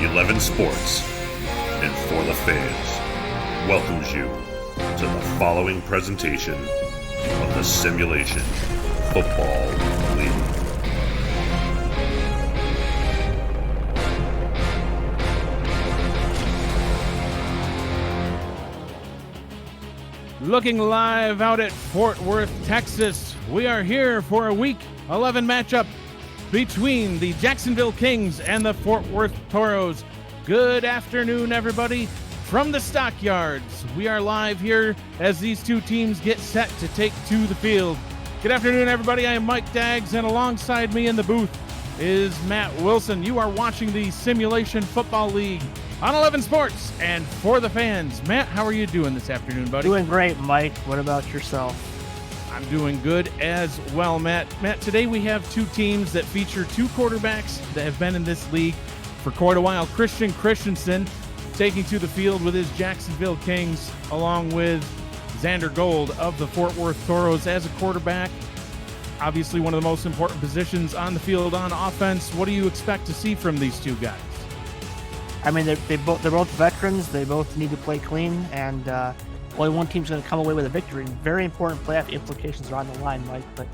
11 Sports and For the Fans welcomes you to the following presentation of the Simulation Football League. Looking live out at Fort Worth, Texas, we are here for a Week 11 matchup between the Jacksonville Kings and the Fort Worth Toros. Good afternoon, everybody, from the stockyards. We are live here as these two teams get set to take to the field. Good afternoon, everybody. I am Mike Daggs, and alongside me in the booth is Matt Wilson. You are watching the Simulation Football League on 11 Sports and For the Fans. Matt, how are you doing this afternoon, buddy? Doing great, Mike. What about yourself? I'm doing good as well, Matt. Matt, today we have two teams that feature two quarterbacks that have been in this league for quite a while. Christian Christensen taking to the field with his Jacksonville Kings, along with Xander Gold of the Fort Worth Toros as a quarterback. Obviously one of the most important positions on the field on offense. What do you expect to see from these two guys? I mean, they're both veterans. They both need to play clean, and only one team's going to come away with a victory. Very important playoff implications are on the line, Mike. But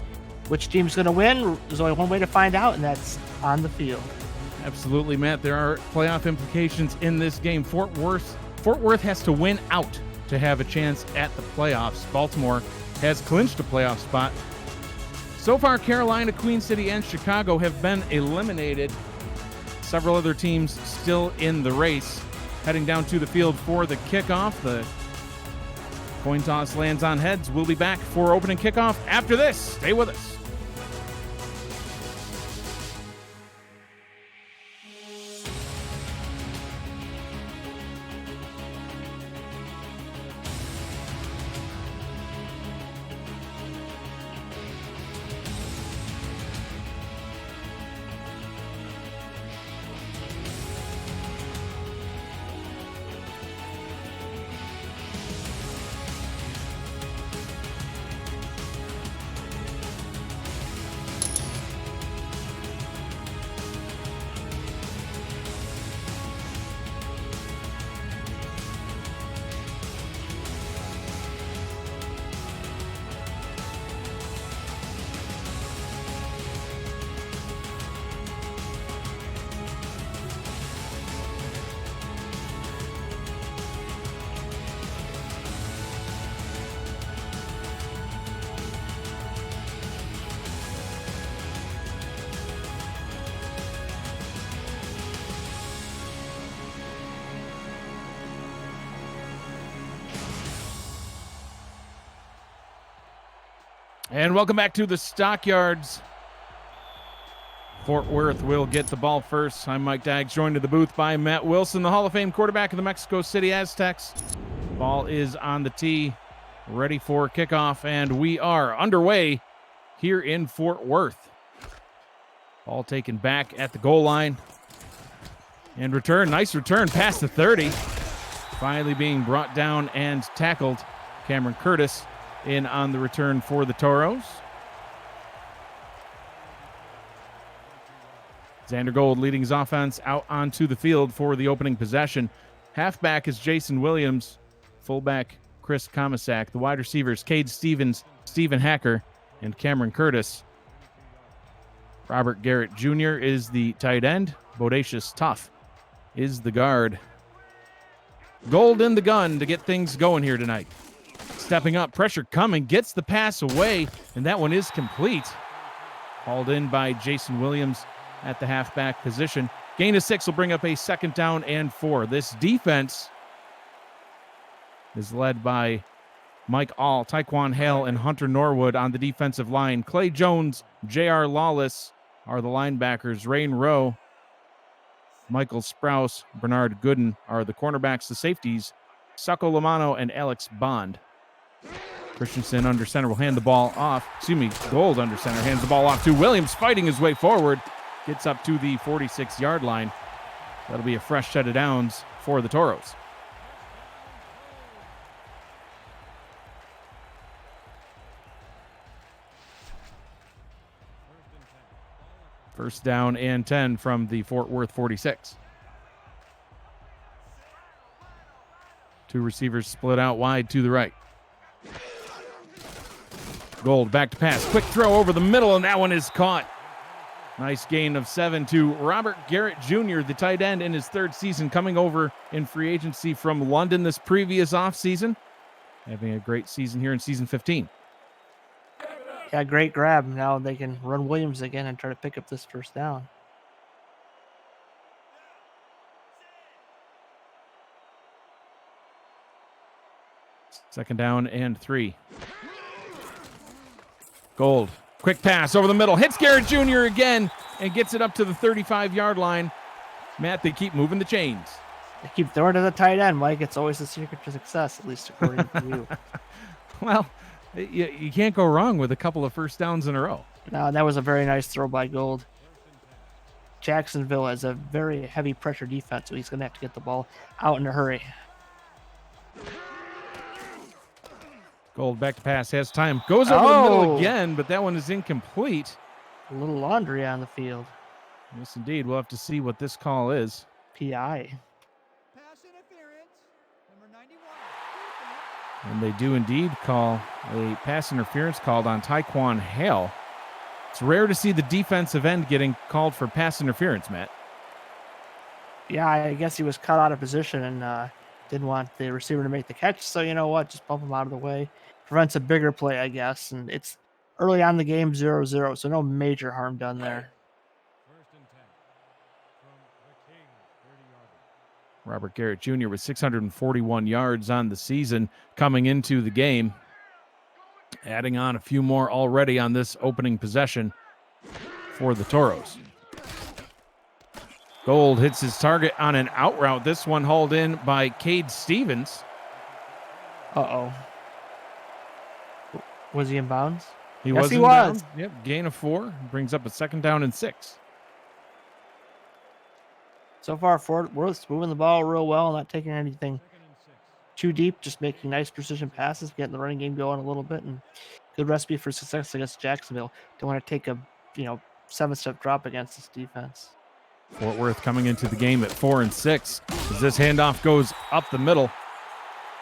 which team's going to win? There's only one way to find out, and that's on the field. Absolutely, Matt. There are playoff implications in this game. Fort Worth has to win out to have a chance at the playoffs. Baltimore has clinched a playoff spot. So far, Carolina, Queen City, and Chicago have been eliminated. Several other teams still in the race. Heading down to the field for the kickoff. The coin toss lands on heads. We'll be back for opening kickoff after this. Stay with us. And welcome back to the Stockyards. Fort Worth will get the ball first. I'm Mike Daggs, joined in the booth by Matt Wilson, the Hall of Fame quarterback of the Mexico City Aztecs. Ball is on the tee, ready for kickoff, and we are underway here in Fort Worth. Ball taken back at the goal line. And return, nice return past the 30. Finally being brought down and tackled. Cameron Curtis in on the return for the Toros. Xander Gold leading his offense out onto the field for the opening possession. Halfback is Jason Williams. Fullback Chris Komisak. The wide receivers Cade Stevens, Stephen Hacker, and Cameron Curtis. Robert Garrett Jr. is the tight end. Bodacious Tough is the guard. Gold in the gun to get things going here tonight. Stepping up, pressure coming, gets the pass away, and that one is complete. Hauled in by Jason Williams at the halfback position. Gain of 6 will bring up a 2nd down and 4. This defense is led by Mike All, Taekwon Hale, and Hunter Norwood on the defensive line. Clay Jones, J.R. Lawless are the linebackers. Rain Rowe, Michael Sprouse, Bernard Gooden are the cornerbacks. The safeties, Sacco Lamano and Alex Bond. Christensen under center will hand the ball off. Gold under center hands the ball off to Williams, fighting his way forward. Gets up to the 46-yard line. That'll be a fresh set of downs for the Toros. First down and 10 from the Fort Worth 46. Two receivers split out wide to the right. Gold back to pass. Quick throw over the middle, and that one is caught. Nice gain of 7 to Robert Garrett Jr., the tight end in his third season, coming over in free agency from London this previous offseason. Having a great season here in season 15. Yeah, great grab. Now they can run Williams again and try to pick up this first down. Second down and 3. Gold. Quick pass over the middle. Hits Garrett Jr. again and gets it up to the 35-yard line. Matt, they keep moving the chains. They keep throwing to the tight end, Mike. It's always the secret to success, at least according to you. Well, you can't go wrong with a couple of first downs in a row. No, that was a very nice throw by Gold. Jacksonville has a very heavy pressure defense, so he's going to have to get the ball out in a hurry. Gold back to pass, has time. Goes over the middle again, but that one is incomplete. A little laundry on the field. Yes, indeed. We'll have to see what this call is. PI. And they do indeed call a pass interference called on Taekwon Hale. It's rare to see the defensive end getting called for pass interference, Matt. Yeah, I guess he was cut out of position and didn't want the receiver to make the catch. So you know what? Just bump him out of the way. Prevents a bigger play, I guess. And it's early on in the game, 0-0. So no major harm done there. Robert Garrett Jr. with 641 yards on the season coming into the game. Adding on a few more already on this opening possession for the Toros. Gold hits his target on an out route. This one hauled in by Cade Stevens. Uh-oh. Was he in bounds? He yes, was he in was. bounds. Yep, gain of 4. Brings up a second down and 6. So far, Fort Worth's moving the ball real well, not taking anything too deep, just making nice precision passes, getting the running game going a little bit, and good recipe for success against Jacksonville. Don't want to take a 7-step drop against this defense. Fort Worth coming into the game at 4-6 as this handoff goes up the middle.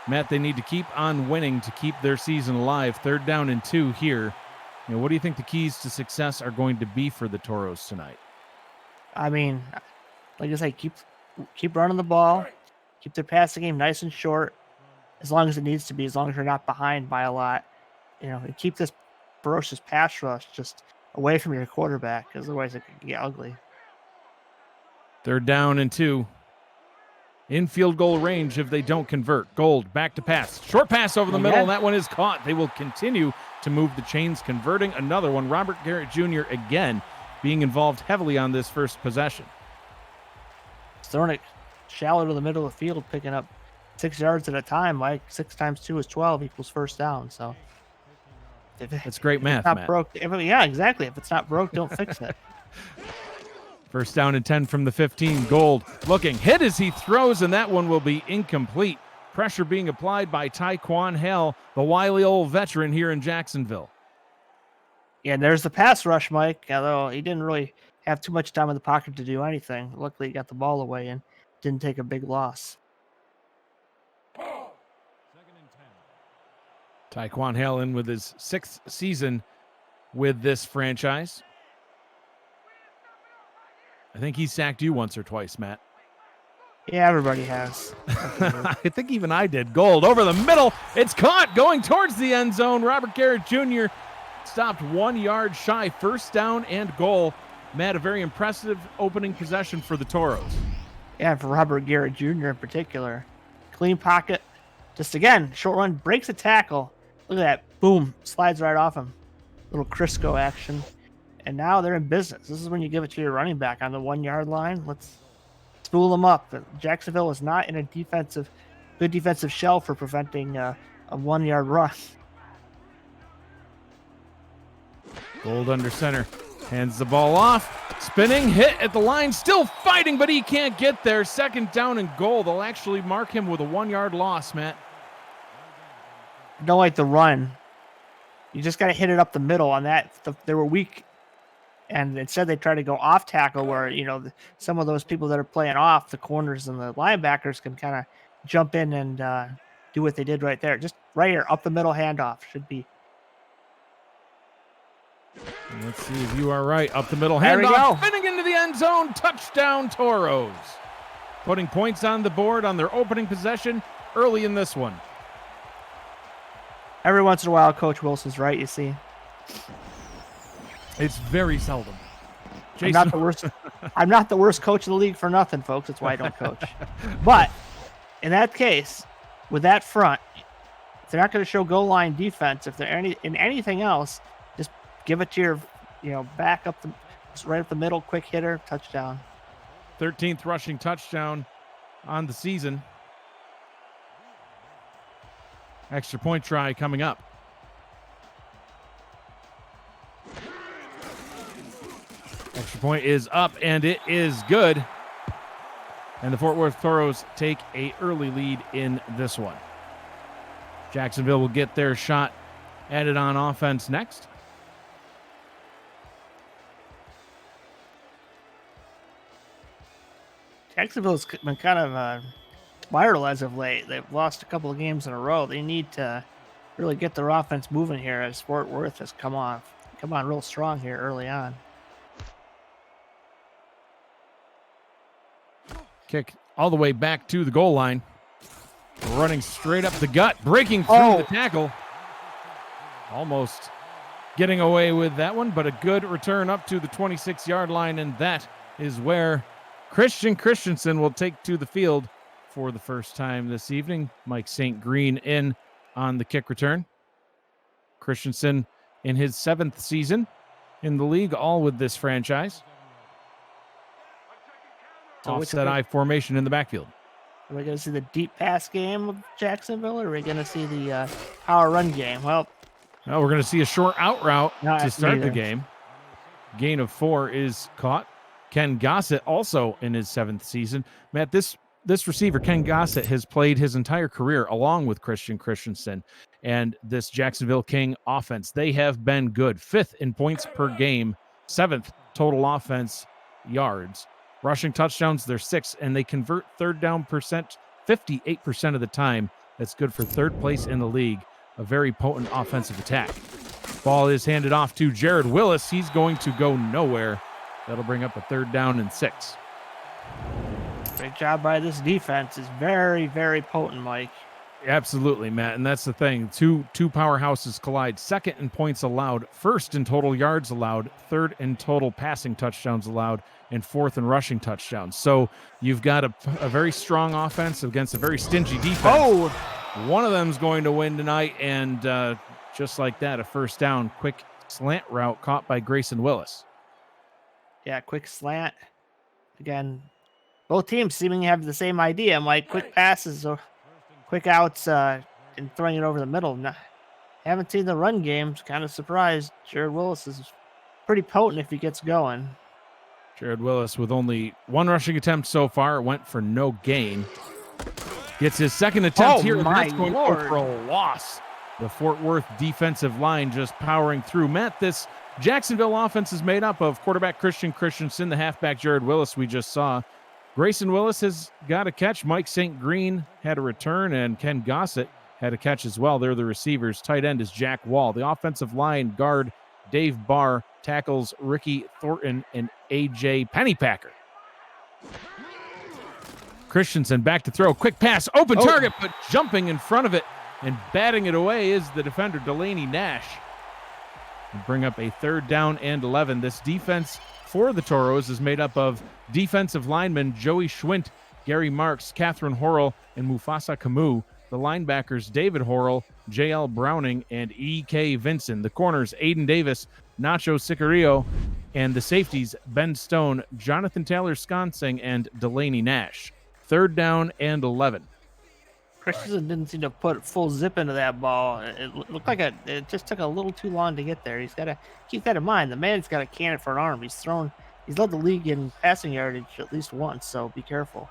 Matt, they need to keep on winning to keep their season alive. 3rd down and 2 here. What do you think the keys to success are going to be for the Toros tonight? I mean, like I say, keep running the ball, keep their passing game nice and short, as long as it needs to be, as long as you're not behind by a lot. And keep this ferocious pass rush just away from your quarterback, because otherwise it could get ugly. 3rd down and 2. In field goal range if they don't convert. Gold back to pass. Short pass over the middle, and that one is caught. They will continue to move the chains, converting another one. Robert Garrett Jr. again being involved heavily on this first possession. Throwing it shallow to the middle of the field, picking up 6 yards at a time. Like 6 times 2 is 12 equals first down. So it's great math, not Matt. Broke, yeah, exactly. If it's not broke, don't fix it. First down and 10 from the 15. Gold looking, hit as he throws, and that one will be incomplete. Pressure being applied by Taekwon Hale, the wily old veteran here in Jacksonville. Yeah, and there's the pass rush, Mike, although he didn't really have too much time in the pocket to do anything. Luckily, he got the ball away and didn't take a big loss. Taekwon Hale in with his 6th season with this franchise. I think he sacked you once or twice, Matt. Yeah, everybody has. I think even I did. Gold over the middle. It's caught going towards the end zone. Robert Garrett Jr. stopped 1 yard shy. First down and goal. Matt, a very impressive opening possession for the Toros. Yeah, for Robert Garrett Jr. in particular. Clean pocket. Just again, short run, breaks a tackle. Look at that. Boom. Slides right off him. Little Crisco action. And now they're in business. This is when you give it to your running back on the 1 yard line. Let's spool them up. Jacksonville is not in a good defensive shell for preventing a 1 yard run. Gold under center. Hands the ball off. Spinning, hit at the line. Still fighting, but he can't get there. 2nd down and goal. They'll actually mark him with a 1 yard loss, Matt. Don't like the run. You just got to hit it up the middle on that. They were weak. And instead they try to go off tackle where, some of those people that are playing off, the corners and the linebackers, can kind of jump in and do what they did right there. Just right here, up the middle handoff should be. Let's see if you are right. Up the middle There we handoff, go. spinning into the end zone. Touchdown, Toros. Putting points on the board on their opening possession early in this one. Every once in a while, Coach Wilson's right, you see. It's very seldom. I'm not the worst. I'm not the worst coach in the league for nothing, folks. That's why I don't coach. But in that case, with that front, if they're not going to show goal line defense, if they're in anything else, just give it to your, back up right up the middle, quick hitter, touchdown. 13th rushing touchdown on the season. Extra point try coming up. Extra point is up, and it is good. And the Fort Worth Toros take an early lead in this one. Jacksonville will get their shot added on offense next. Jacksonville's been kind of spiral as of late. They've lost a couple of games in a row. They need to really get their offense moving here as Fort Worth has come on real strong here early on. Kick all the way back to the goal line. Running straight up the gut, breaking through the tackle. Almost getting away with that one, but a good return up to the 26-yard line, and that is where Christensen will take to the field for the first time this evening. Mike St. Green in on the kick return. Christensen in his 7th season in the league, all with this franchise. So Offset I formation in the backfield. Are we going to see the deep pass game of Jacksonville, or are we going to see the power run game? Well, we're going to see a short out route to start neither. the game. Gain of 4 is caught. Ken Gossett also in his 7th season. Matt, this receiver, Ken Gossett, has played his entire career along with Christensen and this Jacksonville King offense. They have been good. 5th in points per game, 7th total offense yards. Rushing touchdowns, they're 6th, and they convert third down percent 58% of the time. That's good for 3rd place in the league. A very potent offensive attack. Ball is handed off to Jared Willis. He's going to go nowhere. That'll bring up a 3rd down and 6. Great job by this defense. It's very, very potent, Mike. Absolutely, Matt, and that's the thing. Two powerhouses collide. 2nd in points allowed, 1st in total yards allowed, 3rd in total passing touchdowns allowed, and 4th in rushing touchdowns. So you've got a very strong offense against a very stingy defense. Oh! One of them's going to win tonight, and just like that, a 1st down. Quick slant route caught by Grayson Willis. Yeah, quick slant. Again, both teams seeming to have the same idea, Mike. Quick passes or quick outs and throwing it over the middle. Haven't seen the run game. Kind of surprised. Jared Willis is pretty potent if he gets going. Jared Willis with only 1 rushing attempt so far. It went for no gain. Gets his 2nd attempt here. My That's going Lord. for a loss. The Fort Worth defensive line just powering through. Matt, this Jacksonville offense is made up of quarterback Christensen, the halfback Jared Willis we just saw. Grayson Willis has got a catch. Mike St. Green had a return, and Ken Gossett had a catch as well. They're the receivers. Tight end is Jack Wall. The offensive line guard Dave Barr tackles Ricky Thornton and A.J. Pennypacker. Christensen back to throw. Quick pass. Open target, but jumping in front of it and batting it away is the defender Delaney Nash. And bring up a 3rd down and 11. This defense for the Toros is made up of defensive linemen Joey Schwint, Gary Marks, Catherine Horrell, and Mufasa Camus. The linebackers David Horrell, J.L. Browning, and E.K. Vinson. The corners Aiden Davis, Nacho Sicario, and the safeties Ben Stone, Jonathan Taylor-Sconsing, and Delaney Nash. 3rd down and 11. Christensen didn't seem to put full zip into that ball. It looked like it just took a little too long to get there. He's got to keep that in mind. The man's got a cannon for an arm. He's led the league in passing yardage at least once, so be careful.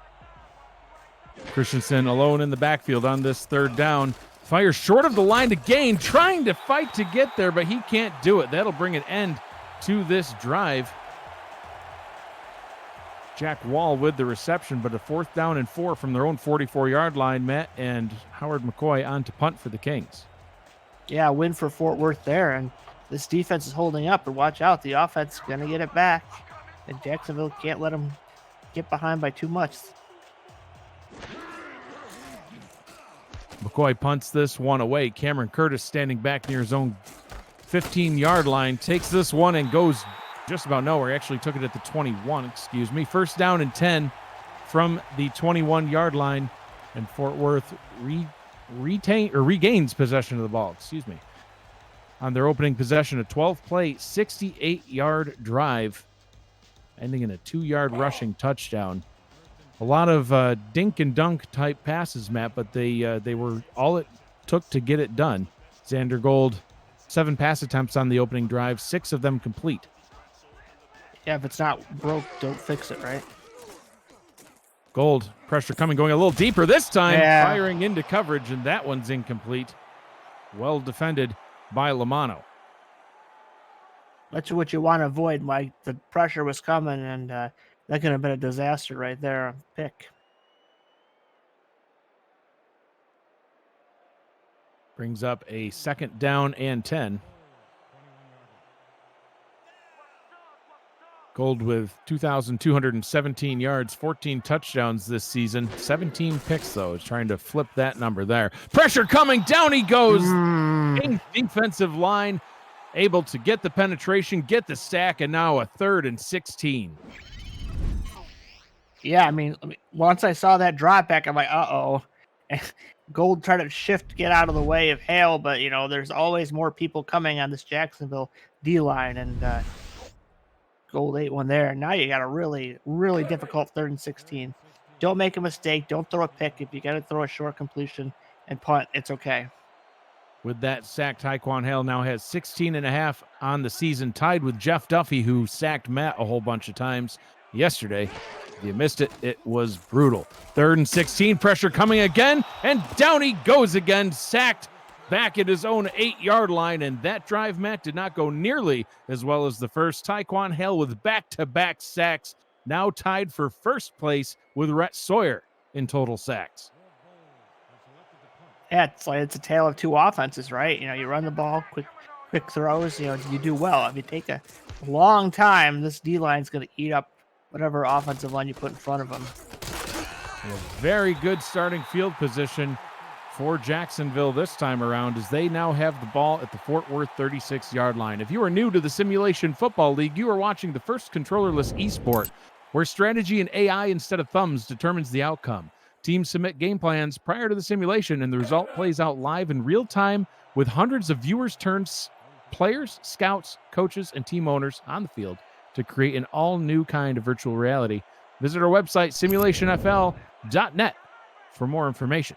Christensen alone in the backfield on this 3rd down. Fires short of the line to gain, trying to fight to get there, but he can't do it. That'll bring an end to this drive. Jack Wall with the reception, but a 4th down and 4 from their own 44-yard line. Matt and Howard McCoy on to punt for the Kings. Yeah, win for Fort Worth there, and this defense is holding up. But watch out, the offense is going to get it back, and Jacksonville can't let them get behind by too much. McCoy punts this one away. Cameron Curtis standing back near his own 15-yard line, takes this one and goes just about nowhere. Actually took it at the 21, excuse me. 1st down and 10 from the 21-yard line, and Fort Worth regains possession of the ball, on their opening possession. A 12-play, 68-yard drive, ending in a 2-yard rushing touchdown. A lot of dink and dunk type passes, Matt, but they were all it took to get it done. Xander Gold, 7 pass attempts on the opening drive, 6 of them complete. Yeah, if it's not broke, don't fix it, right? Gold, pressure coming, going a little deeper this time, Yeah. firing into coverage, and that one's incomplete. Well defended by Lamano. That's what you want to avoid, Mike. The pressure was coming, and that could have been a disaster right there. Pick. Brings up a 2nd down and 10. Gold with 2,217 yards, 14 touchdowns this season, 17 picks, though. Is trying to flip that number there. Pressure coming, down he goes. Defensive line able to get the penetration, get the sack, and now a 3rd and 16. Yeah, I mean, once I saw that drop back, I'm like, uh-oh. Gold tried to shift to get out of the way of Hale, but, there's always more people coming on this Jacksonville D-line, and Gold ate one there. Now you got a really, really difficult 3rd and 16. Don't make a mistake. Don't throw a pick. If you got to throw a short completion and punt, it's okay. With that sack, Tyquan Hale now has 16.5 on the season, tied with Jeff Duffy, who sacked Matt a whole bunch of times yesterday. If you missed it, it was brutal. 3rd and 16, pressure coming again, and down he goes again, sacked back at his own 8-yard line, and that drive, Matt, did not go nearly as well as the first. Tyquan Hale with back-to-back sacks, now tied for 1st place with Rhett Sawyer in total sacks. Yeah, it's a tale of 2 offenses, right? You run the ball, quick throws, you do well. If you take a long time, this D-line's going to eat up whatever offensive line you put in front of them. A very good starting field position for Jacksonville this time around, as they now have the ball at the Fort Worth 36-yard line. If you are new to the Simulation Football League, you are watching the first controllerless esport, where strategy and AI instead of thumbs determines the outcome. Teams submit game plans prior to the simulation, and the result plays out live in real time with hundreds of viewers turned players, scouts, coaches, and team owners on the field to create an all-new kind of virtual reality. Visit our website, simulationfl.net, for more information.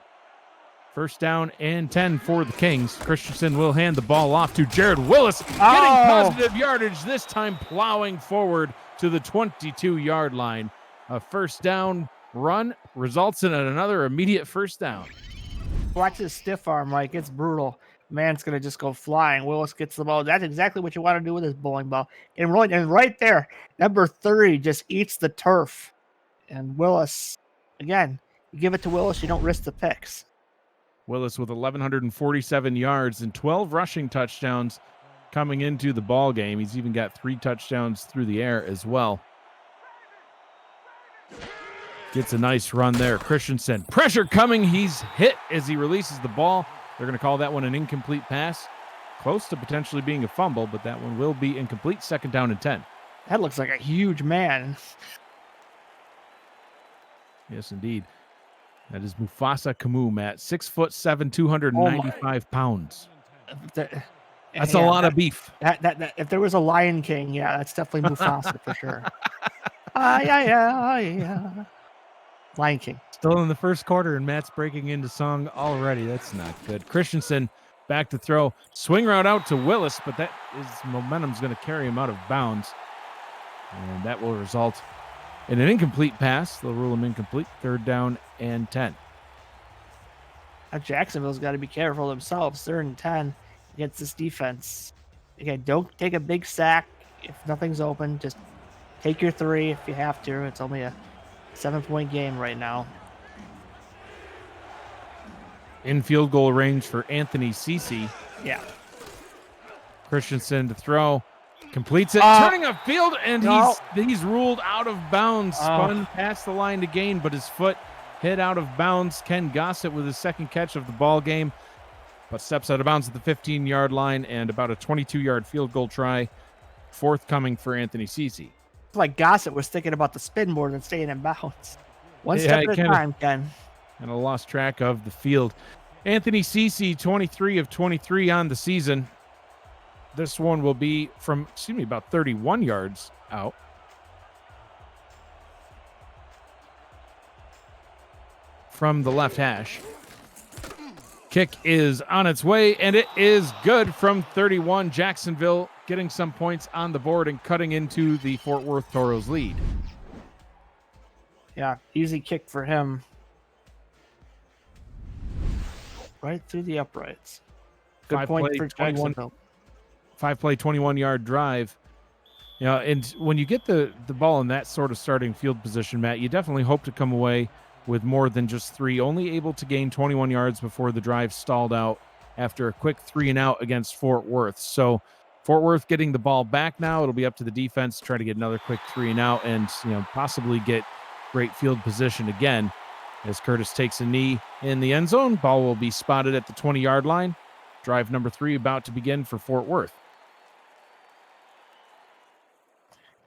1st down and 10 for the Kings. Christensen will hand the ball off to Jared Willis, getting positive yardage, this time plowing forward to the 22-yard line. A 1st down run results in another immediate 1st down. Watch his stiff arm, Mike. It's brutal. Man's going to just go flying. Willis gets the ball. That's exactly what you want to do with his bowling ball. And right there, number 30 just eats the turf. And Willis, again, you give it to Willis, you don't risk the picks. Willis with 1,147 yards and 12 rushing touchdowns coming into the ball game. He's even got 3 touchdowns through the air as well. Gets a nice run there. Christensen, pressure coming. He's hit as he releases the ball. They're going to call that one an incomplete pass. Close to potentially being a fumble, but that one will be incomplete. 2nd down and 10. That looks like a huge man. Yes, indeed. That is Mufasa Kamu, Matt. 6'7", 295 pounds. That's a lot of beef. That if there was a Lion King, yeah, that's definitely Mufasa for sure. Yeah. Lion King. Still in the 1st quarter, and Matt's breaking into song already. That's not good. Christensen back to throw. Swing route out to Willis, but that is momentum's going to carry him out of bounds. And that will result in an incomplete pass. They'll rule him incomplete. 3rd down and 10. Now Jacksonville's got to be careful themselves. 3rd and 10 against this defense. Again, don't take a big sack if nothing's open. Just Take your 3 if you have to. It's only a 7-point game right now. In field goal range for Anthony Cece. Yeah. Christensen to throw. Completes it. Turning upfield, and he's ruled out of bounds. Spun past the line to gain, but his foot hit out of bounds. Ken Gossett with his second catch of the ball game, but steps out of bounds at the 15-yard line, and about a 22-yard field goal try forthcoming for Anthony Cece. It's like Gossett was thinking about the spin more than staying in bounds. One step at a time, Ken. And I lost track of the field. Anthony Cece, 23 of 23 on the season. This one will be from, about 31 yards out. From the left hash. Kick is on its way, and it is good from 31. Jacksonville getting some points on the board and cutting into the Fort Worth Toros lead. Yeah, easy kick for him. Right through the uprights. Good point for Jacksonville. 5-play, 21-yard drive. And when you get the ball in that sort of starting field position, Matt, you definitely hope to come away with more than just 3. Only able to gain 21 yards before the drive stalled out after a quick 3-and-out against Fort Worth. So Fort Worth getting the ball back now. It'll be up to the defense to try to get another quick 3-and-out and possibly get great field position again. As Curtis takes a knee in the end zone, ball will be spotted at the 20-yard line. Drive number 3 about to begin for Fort Worth.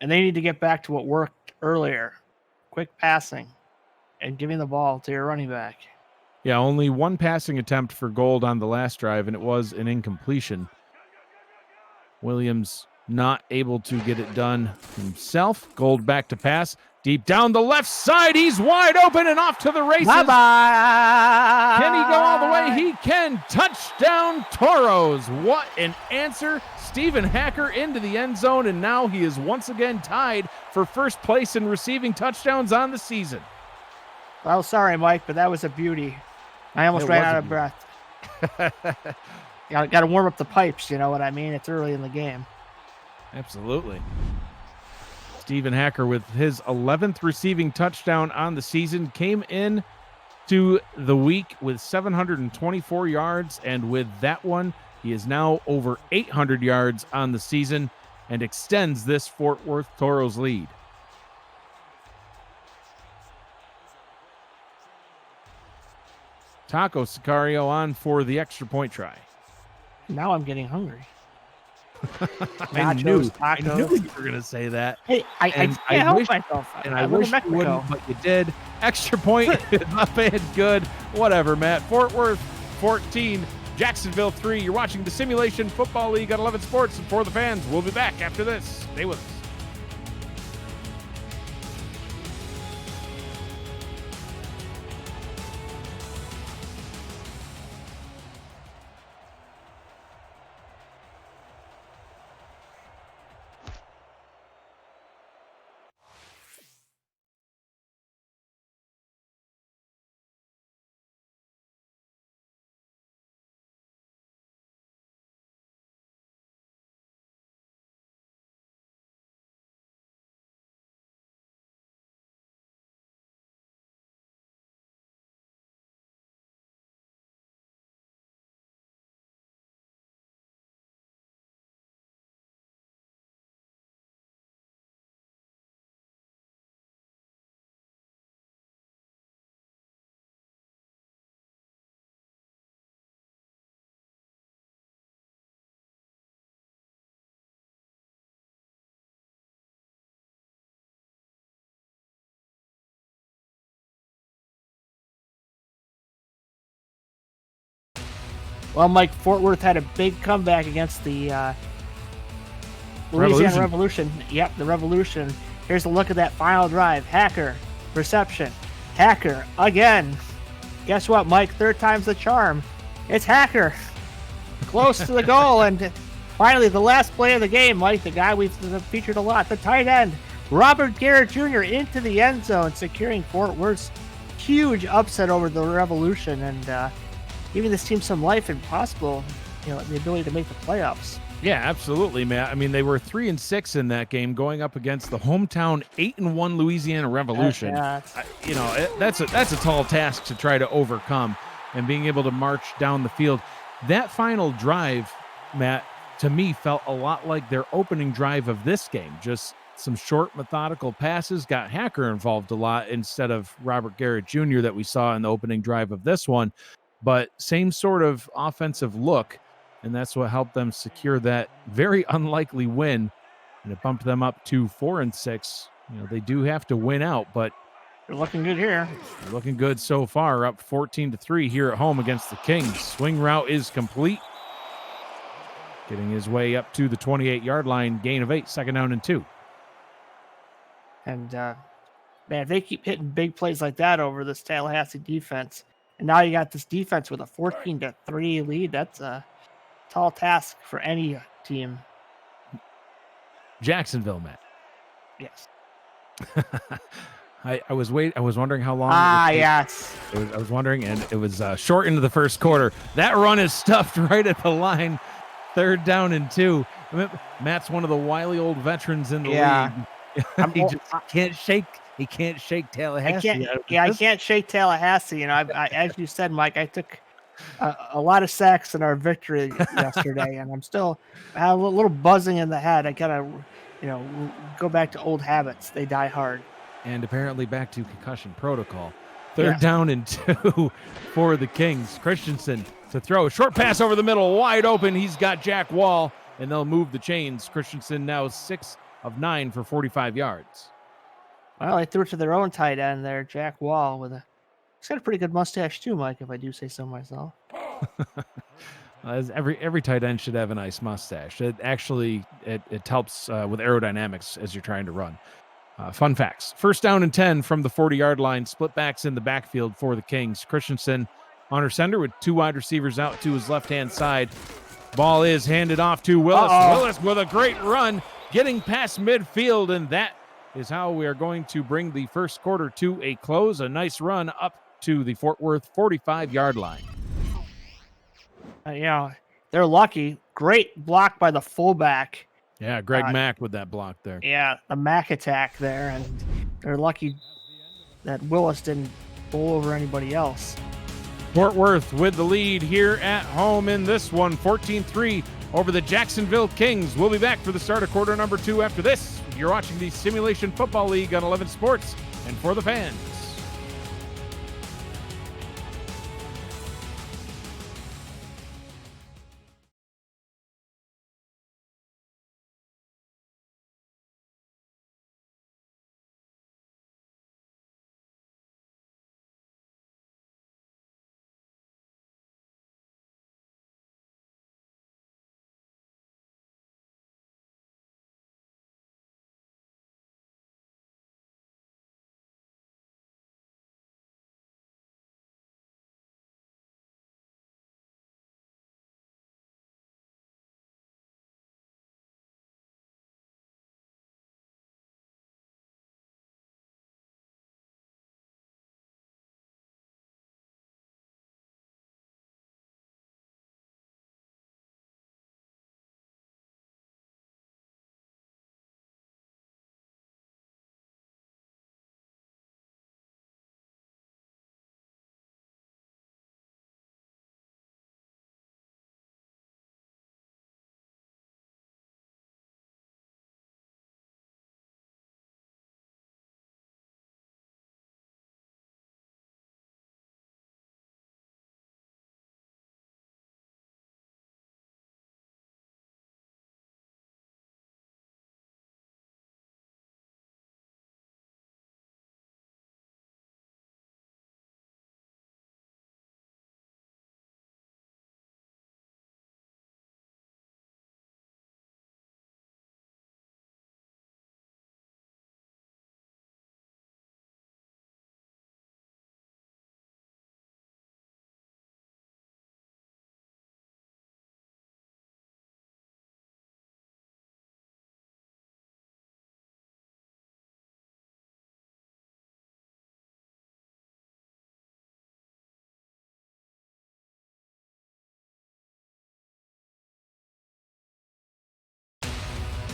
And they need to get back to what worked earlier. Quick passing and giving the ball to your running back. Yeah, only one passing attempt for Gold on the last drive, and it was an incompletion. Williams not able to get it done himself. Gold back to pass. Deep down the left side. He's wide open and off to the races. Bye-bye. Can he go all the way? He can. Touchdown Toros. What an answer. Stephen Hacker into the end zone, and now he is once again tied for first place in receiving touchdowns on the season. Well, sorry, Mike, but that was a beauty. I almost ran out of breath. Got to warm up the pipes, you know what I mean? It's early in the game. Absolutely. Stephen Hacker with his 11th receiving touchdown on the season came in to the week with 724 yards, and with that one, he is now over 800 yards on the season and extends this Fort Worth Toros lead. Taco Sicario on for the extra point try. Now I'm getting hungry. I knew you were going to say that. Hey, I can't help myself. I wish you wouldn't, but you did. Extra point up and good. Whatever, Matt. Fort Worth 14, Jacksonville 3. You're watching the Simulation Football League on 11 Sports and For the Fans. We'll be back after this. Stay with us. Well, Mike, Fort Worth had a big comeback against the Louisiana Revolution. Yep, the Revolution. Here's a look at that final drive. Hacker, reception. Hacker, again. Guess what, Mike? Third time's the charm. It's Hacker. Close to the goal. And finally, the last play of the game, Mike, the guy we've featured a lot, the tight end, Robert Garrett Jr. into the end zone, securing Fort Worth's huge upset over the Revolution and giving this team some life and possible, the ability to make the playoffs. Yeah, absolutely, Matt. I mean, they were 3-6 in that game, going up against the hometown 8-1 Louisiana Revolution. Yeah, That's a tall task to try to overcome, and being able to march down the field. That final drive, Matt, to me felt a lot like their opening drive of this game. Just some short, methodical passes. Got Hacker involved a lot instead of Robert Garrett Jr. that we saw in the opening drive of this one, but same sort of offensive look. And that's what helped them secure that very unlikely win. And it bumped them up to 4-6. They do have to win out, but they're looking good here. they're looking good so far, up 14-3 here at home against the Kings. Swing route is complete. Getting his way up to the 28-yard line, gain of 8, 2nd down and 2. And, man, if they keep hitting big plays like that over this Tallahassee defense, and now you got this defense with a 14-3 lead, that's a tall task for any team. Jacksonville, Matt. Yes. I was wondering how long. Yes. I was wondering, and it was short into the first quarter. That run is stuffed right at the line. 3rd down and 2. I mean, Matt's one of the wily old veterans in the league. He just can't shake. He can't shake Tallahassee. I can't shake Tallahassee. As you said, Mike, I took a lot of sacks in our victory yesterday, and I have a little buzzing in the head. I gotta, go back to old habits. They die hard. And apparently back to concussion protocol. 3rd down and 2 for the Kings. Christensen to throw. Short pass over the middle, wide open. He's got Jack Wall, and they'll move the chains. Christensen now 6 of 9 for 45 yards. Well, they threw it to their own tight end there, Jack Wall, he's got a pretty good mustache too, Mike, if I do say so myself. Every tight end should have a nice mustache. It helps with aerodynamics as you're trying to run. Fun facts. 1st down and 10 from the 40-yard line. Split backs in the backfield for the Kings. Christensen on sender with 2 wide receivers out to his left-hand side. Ball is handed off to Willis. Willis with a great run, getting past midfield, and that is how we are going to bring the first quarter to a close. A nice run up to the Fort Worth 45-yard line. They're lucky. Great block by the fullback. Yeah, Greg Mack with that block there. Yeah, the Mack attack there, and they're lucky that Willis didn't bowl over anybody else. Fort Worth with the lead here at home in this one, 14-3 over the Jacksonville Kings. We'll be back for the start of quarter number 2 after this. You're watching the Simulation Football League on 11 Sports and For the Fans.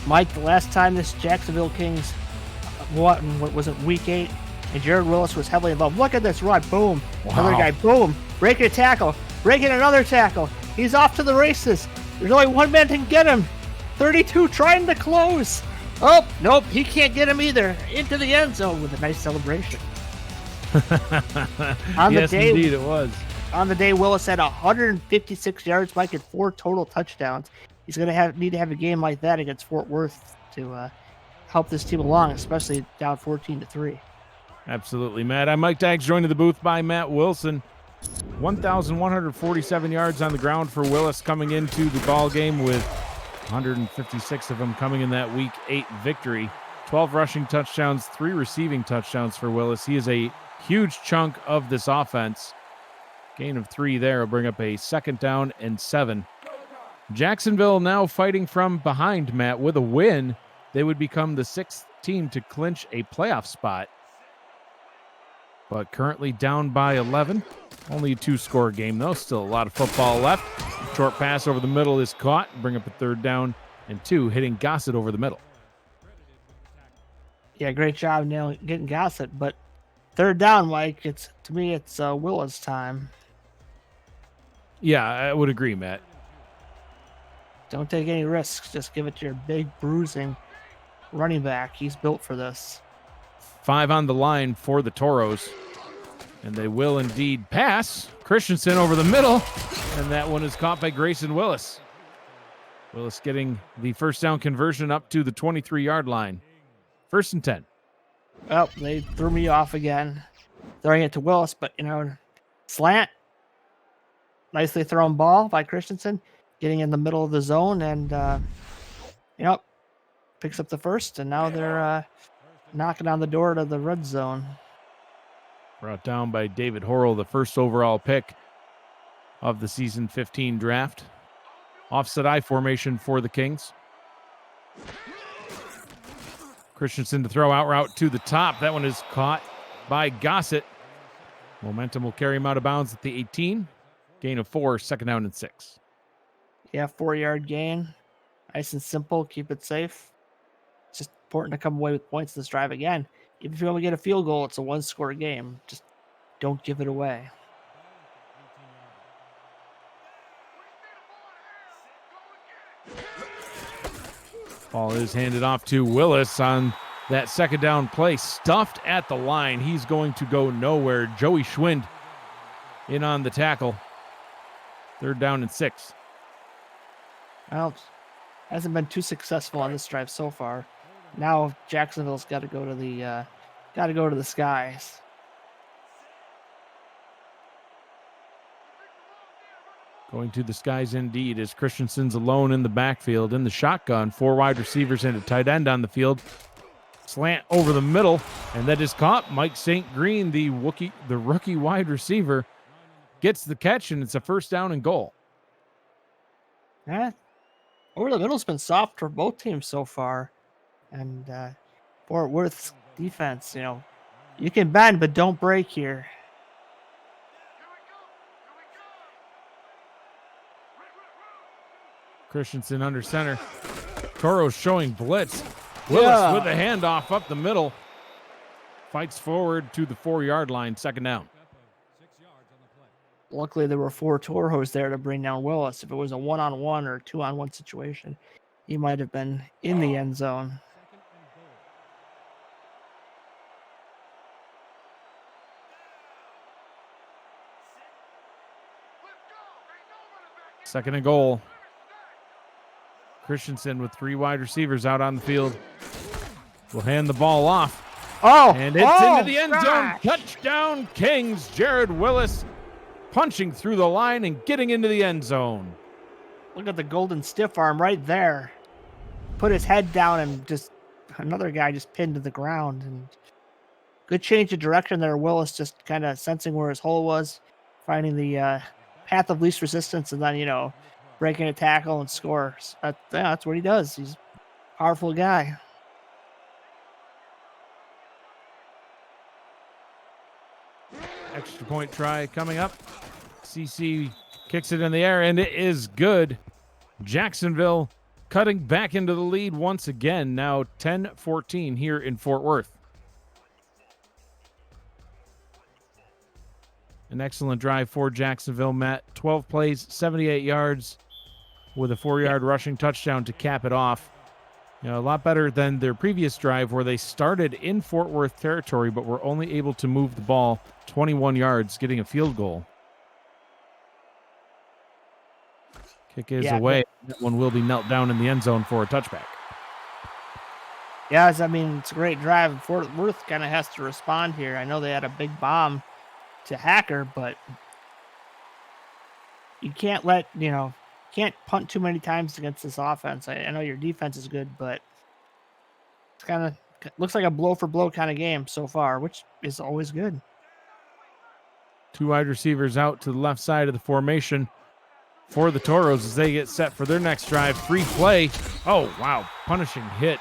Mike, the last time this Jacksonville Kings what was it, week 8, and Jared Willis was heavily involved. Look at this run, boom. Wow. Another guy, boom. Breaking a tackle, breaking another tackle. He's off to the races. There's only one man can get him. 32 trying to close. Oh, nope, he can't get him either. Into the end zone with a nice celebration. Yes, indeed it was. On the day, Willis had 156 yards, Mike, and 4 total touchdowns. He's going to need to have a game like that against Fort Worth to help this team along, especially down 14-3. Absolutely, Matt. I'm Mike Daggs, joined in the booth by Matt Wilson. 1,147 yards on the ground for Willis coming into the ball game, with 156 of them coming in that Week 8 victory. 12 rushing touchdowns, 3 receiving touchdowns for Willis. He is a huge chunk of this offense. Gain of 3 there will bring up a 2nd down and 7. Jacksonville now fighting from behind, Matt. With a win, they would become the 6th team to clinch a playoff spot. But currently down by 11. Only a 2-score game, though. Still a lot of football left. Short pass over the middle is caught. Bring up a 3rd down and 2, hitting Gossett over the middle. Yeah, great job getting Gossett. But 3rd down, Mike, to me, it's Willis' time. Yeah, I would agree, Matt. Don't take any risks. Just give it to your big, bruising running back. He's built for this. 5 on the line for the Toros. And they will indeed pass. Christensen over the middle. And that one is caught by Grayson Willis. Willis getting the 1st down conversion up to the 23-yard line. 1st and 10. Well, they threw me off again. Throwing it to Willis, but, slant. Nicely thrown ball by Christensen. Getting in the middle of the zone and, picks up the 1st. And now they're knocking on the door to the red zone. Brought down by David Horrell, the 1st overall pick of the season 15 draft. Offset I formation for the Kings. Christensen to throw out route to the top. That one is caught by Gossett. Momentum will carry him out of bounds at the 18. Gain of 4, 2nd down and 6. Yeah, 4-yard gain. Nice and simple. Keep it safe. It's just important to come away with points this drive again. Even if you only get a field goal, it's a 1-score game. Just don't give it away. Ball is handed off to Willis on that 2nd down play. Stuffed at the line. He's going to go nowhere. Joey Schwind in on the tackle. 3rd down and 6. Well, hasn't been too successful on this drive so far. Now Jacksonville's got to go to the skies. Going to the skies indeed, as Christensen's alone in the backfield in the shotgun. 4 wide receivers and a tight end on the field. Slant over the middle, and that is caught. Mike St. Green, the rookie wide receiver, gets the catch, and it's a 1st down and goal. Yeah, over the middle's been soft for both teams so far. And Fort Worth's defense, you can bend, but don't break here. Christensen under center. Toro's showing blitz. Willis with a handoff up the middle. Fights forward to the 4-yard line, 2nd down. Luckily, there were 4 Toros there to bring down Willis. If it was a 1-on-1 or 2-on-1 situation, he might have been in the end zone. Second and goal. Christensen with 3 wide receivers out on the field will hand the ball off. And it's into the end zone. Touchdown Kings. Jared Willis punching through the line and getting into the end zone. Look at the golden stiff arm right there. Put his head down and just another guy just pinned to the ground. And good change of direction there. Willis just kind of sensing where his hole was, finding the path of least resistance, and then, breaking a tackle and scores. That's what he does. He's a powerful guy. Extra point try coming up. CC kicks it in the air, and it is good. Jacksonville cutting back into the lead once again. Now 10-14 here in Fort Worth. An excellent drive for Jacksonville, Matt. 12 plays, 78 yards with a 4-yard rushing touchdown to cap it off. You know, a lot better than their previous drive where they started in Fort Worth territory but were only able to move the ball 21 yards, getting a field goal. Kick is away. That one will be knelt down in the end zone for a touchback. Yeah, I mean, it's a great drive. Fort Worth kind of has to respond here. I know they had a big bomb to Hacker, but you can't can't punt too many times against this offense. I know your defense is good, but it's kind of looks like a blow for blow kind of game so far, which is always good. 2 wide receivers out to the left side of the formation for the Toros as they get set for their next drive. Free play. Oh, wow. Punishing hit.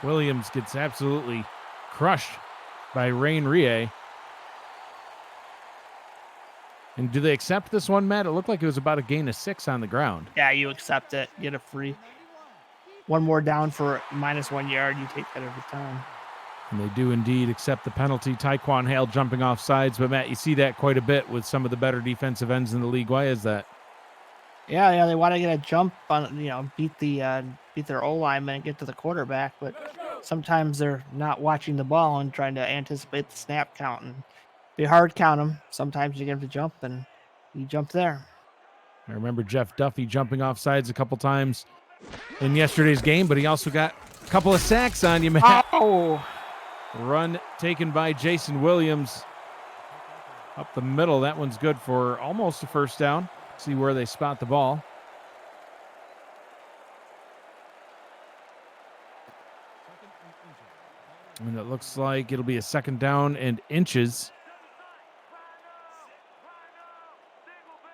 Williams gets absolutely crushed by Rain Rie. And do they accept this one, Matt? It looked like it was about a gain of 6 on the ground. Yeah, you accept it. Get a free. One more down for -1 yard. You take that every time. And they do indeed accept the penalty. Tyquan Hale jumping off sides. But, Matt, you see that quite a bit with some of the better defensive ends in the league. Why is that? Yeah, they want to get a jump on, beat their O-lineman and get to the quarterback. But sometimes they're not watching the ball and trying to anticipate the snap count. And they hard count them. Sometimes you get them to jump, and you jump there. I remember Jeff Duffy jumping off sides a couple times in yesterday's game, but he also got a couple of sacks on you, Matt. Oh! Run taken by Jason Williams up the middle. That one's good for almost a first down. See where they spot the ball. And it looks like it'll be a 2nd down and inches.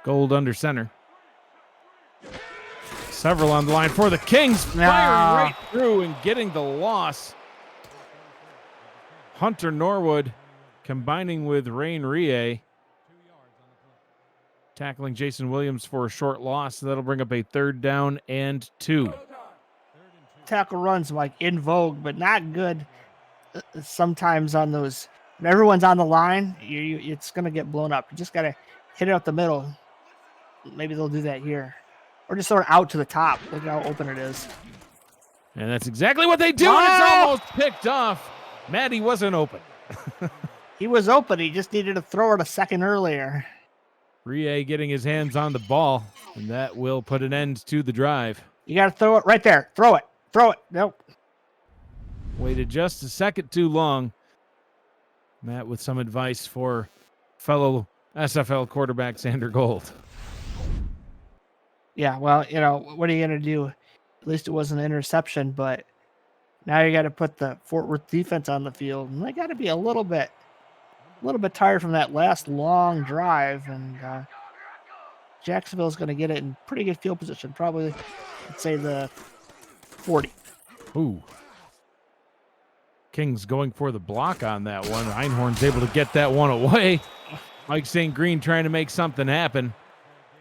Gold under center. Several on the line for the Kings. Firing right through and getting the loss. Hunter Norwood combining with Rain Rie. Tackling Jason Williams for a short loss. So that'll bring up a 3rd down and 2. Tackle runs like in vogue, but not good sometimes on those. When everyone's on the line, it's going to get blown up. You just got to hit it up the middle. Maybe they'll do that here. Or just sort of out to the top. Look how open it is. And that's exactly what they do. And it's almost picked off. Matty wasn't open. He was open. He just needed to throw it a second earlier. Rie getting his hands on the ball, and that will put an end to the drive. You got to throw it right there. Throw it. Throw it. Nope. Waited just a second too long. Matt with some advice for fellow SFL quarterback Sander Gold. Yeah, well, what are you going to do? At least it was an interception, but now you got to put the Fort Worth defense on the field, and they got to be a little bit tired from that last long drive, and Jacksonville's going to get it in pretty good field position, probably, let's say the 40. Ooh. Kings going for the block on that one. Einhorn's able to get that one away. Mike St. Green trying to make something happen,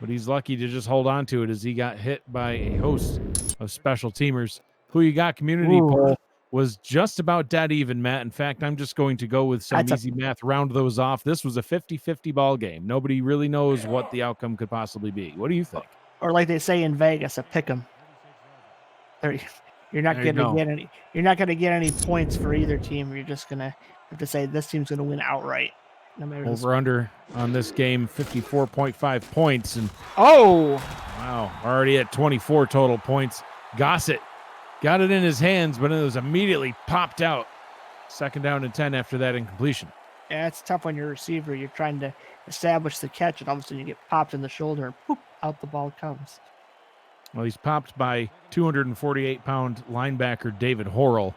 but he's lucky to just hold on to it as he got hit by a host of special teamers. Who You Got community poll was just about dead even, Matt. In fact, I'm just going to go with some easy math, round those off. This was a 50-50 ball game. Nobody really knows what the outcome could possibly be. What do you think? Or like they say in Vegas, a pick 'em. You're not going to get any. You're not going to get any points for either team. You're just going to have to say this team's going to win outright. No matter over under on this game, 54.5 points, and wow, already at 24 total points. Gossett got it in his hands, but it was immediately popped out. 2nd down and 10 after that incompletion. Yeah, it's tough when you're a receiver. You're trying to establish the catch, and all of a sudden you get popped in the shoulder, and poof, out the ball comes. Well, he's popped by 248-pound linebacker David Horrell.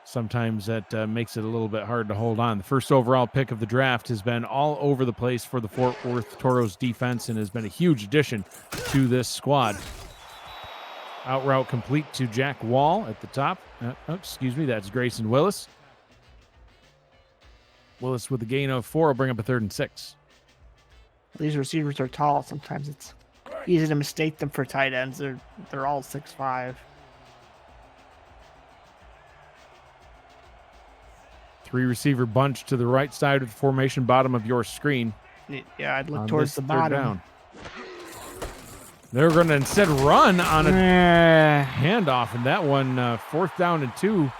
Sometimes that makes it a little bit hard to hold on. The first overall pick of the draft has been all over the place for the Fort Worth Toros defense and has been a huge addition to this squad. Out route complete to Jack Wall at the top. That's Grayson Willis. Willis with a gain of 4 will bring up a 3rd and 6. These receivers are tall. Sometimes it's easy to mistake them for tight ends. They're all 6'5". Three receiver bunch to the right side of the formation, bottom of your screen. Yeah, I'd look towards the bottom. Down. They're going to instead run on a handoff, and that one 4th down and 2.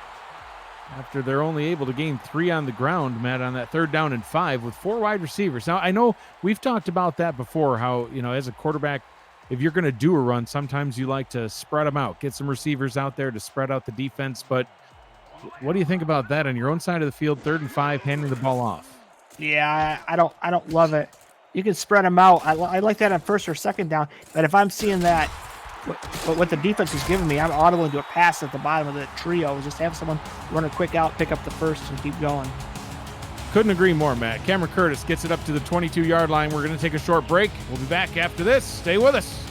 After they're only able to gain 3 on the ground, Matt, on that 3rd down and 5 with 4 wide receivers. Now, I know we've talked about that before, how, as a quarterback, if you're going to do a run, sometimes you like to spread them out, get some receivers out there to spread out the defense. But what do you think about that on your own side of the field, 3rd and 5, handing the ball off? Yeah, I don't love it. You can spread them out. I like that on 1st or 2nd down. But if I'm seeing that, what the defense is giving me, I'm audible into a pass at the bottom of the trio. Just have someone run a quick out, pick up the 1st, and keep going. Couldn't agree more, Matt. Cameron Curtis gets it up to the 22-yard line. We're going to take a short break. We'll be back after this. Stay with us.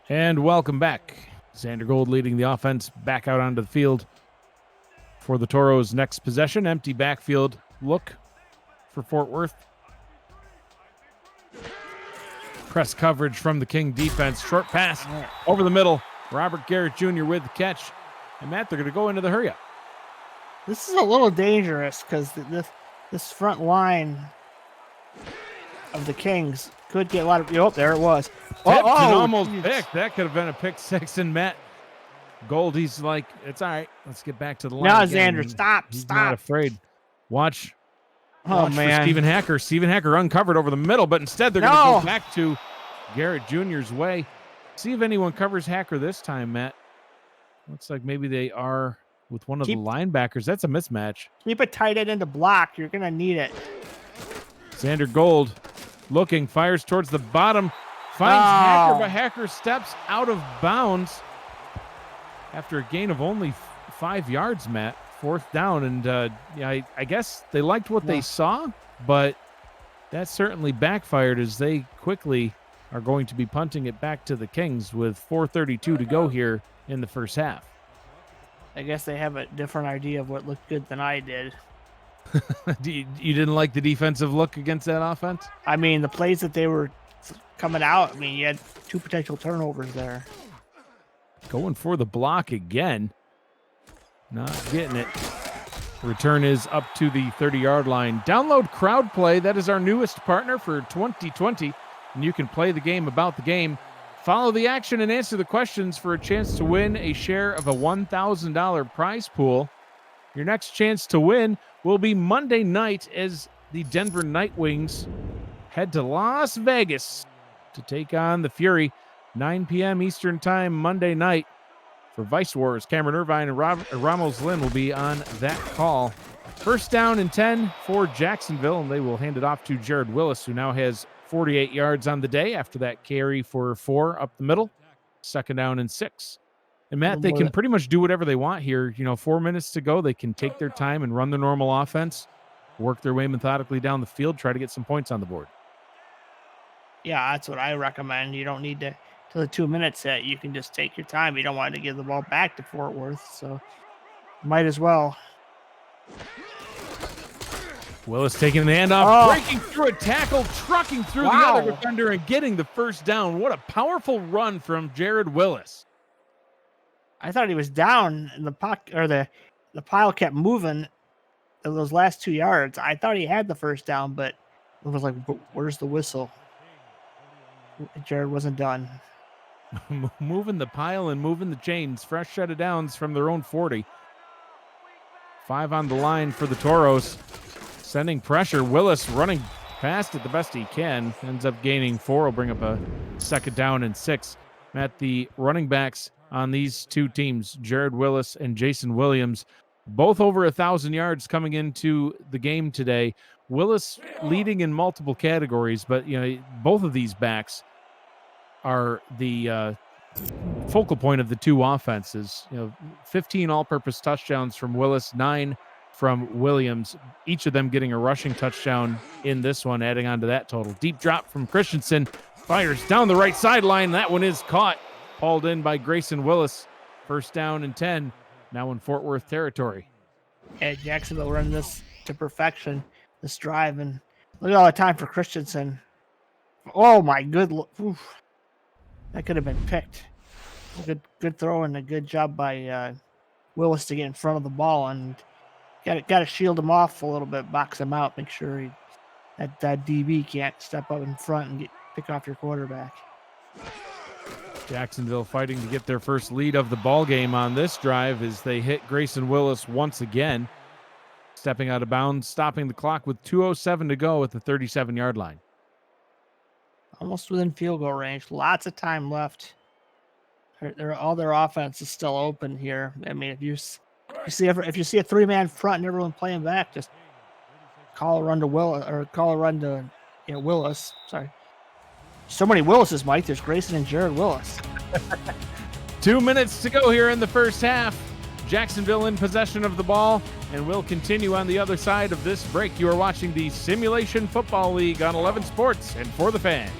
And welcome back. Xander Gold leading the offense back out onto the field for the Toros' next possession. Empty backfield look for Fort Worth. Press coverage from the King defense. Short pass over the middle. Robert Garrett Jr. with the catch. And Matt, they're going to go into the hurry-up. This is a little dangerous because this front line of the Kings could get a lot of... Oh, there it was. Tipped and almost picked. That could have been a pick 6. And Matt Gold, he's like, it's all right. Let's get back to the line. Now, again. Xander, stop. He's not afraid. Watch Oh, man. For Stephen Hacker. Stephen Hacker uncovered over the middle, but instead they're going to go back to Garrett Jr.'s way. See if anyone covers Hacker this time, Matt. Looks like maybe they are with one of the linebackers. That's a mismatch. Keep a tight end in the block. You're going to need it. Xander Gold looking, fires towards the bottom, finds Hacker, but Hacker steps out of bounds after a gain of only 5 yards, Matt. 4th down, and I guess they liked what they saw, but that certainly backfired as they quickly are going to be punting it back to the Kings with 4:32 to go here in the first half. I guess they have a different idea of what looked good than I did. You didn't like the defensive look against that offense? I mean, the plays that they were coming out, I mean, you had 2 potential turnovers there. Going for the block again. Not getting it. Return is up to the 30-yard line. Download Crowd Play. That is our newest partner for 2020. And you can play the game about the game. Follow the action and answer the questions for a chance to win a share of a $1,000 prize pool. Your next chance to win will be Monday night as the Denver Nightwings head to Las Vegas to take on the Fury. 9 p.m. Eastern Time Monday night. For Vice Wars, Cameron Irvine and Ramos Lynn will be on that call. 1st down and 10 for Jacksonville, and they will hand it off to Jared Willis, who now has 48 yards on the day after that carry for 4 up the middle. 2nd down and 6. And Matt, they can pretty much do whatever they want here. 4 minutes to go. They can take their time and run their normal offense, work their way methodically down the field, try to get some points on the board. Yeah, that's what I recommend. You don't need to... To the 2 minutes hit, you can just take your time. You don't want to give the ball back to Fort Worth, so might as well. Willis taking the handoff, breaking through a tackle, trucking through the other defender, and getting the 1st down. What a powerful run from Jared Willis. I thought he was down, and the pocket or the pile kept moving. Those last 2 yards, I thought he had the first down, but it was like, where's the whistle? Jared wasn't done. Moving the pile and moving the chains. Fresh set of downs from their own 40. 5 on the line for the Toros. Sending pressure. Willis running past it the best he can. Ends up gaining 4. Will bring up a second down and 6. Matt, the running backs on these two teams, Jared Willis and Jason Williams, both over 1,000 yards coming into the game today. Willis leading in multiple categories, but both of these backs are the focal point of the two offenses. 15 all-purpose touchdowns from Willis, 9 from Williams, each of them getting a rushing touchdown in this one, adding on to that total. Deep drop from Christensen, fires down the right sideline. That one is caught, hauled in by Grayson Willis. First down and 10, now in Fort Worth territory. Yeah, Jacksonville run this to perfection, this drive, and look at all the time for Christensen. Oh my good, oof. That could have been picked. Good throw and a good job by Willis to get in front of the ball, and got to shield him off a little bit, box him out, make sure that DB can't step up in front and pick off your quarterback. Jacksonville fighting to get their first lead of the ball game on this drive as they hit Grayson Willis once again, stepping out of bounds, stopping the clock with 2:07 to go at the 37-yard line. Almost within field goal range. Lots of time left. All their offense is still open here. I mean, if you see a 3-man front and everyone playing back, just call a run to Willis. Sorry. So many Willises, Mike. There's Grayson and Jared Willis. 2 minutes to go here in the first half. Jacksonville in possession of the ball, and we'll continue on the other side of this break. You are watching the Simulation Football League on 11 Sports and For the Fan.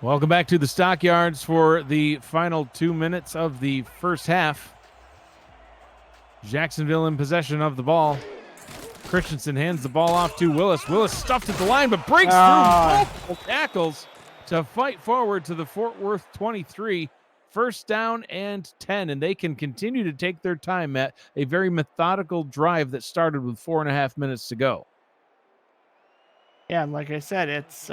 Welcome back to the Stockyards for the final 2 minutes of the first half. Jacksonville in possession of the ball. Christensen hands the ball off to Willis. Willis stuffed at the line, but breaks through multiple tackles to fight forward to the Fort Worth 23. First down and 10, and they can continue to take their time at a very methodical drive that started with 4.5 minutes to go. Yeah, and like I said, it's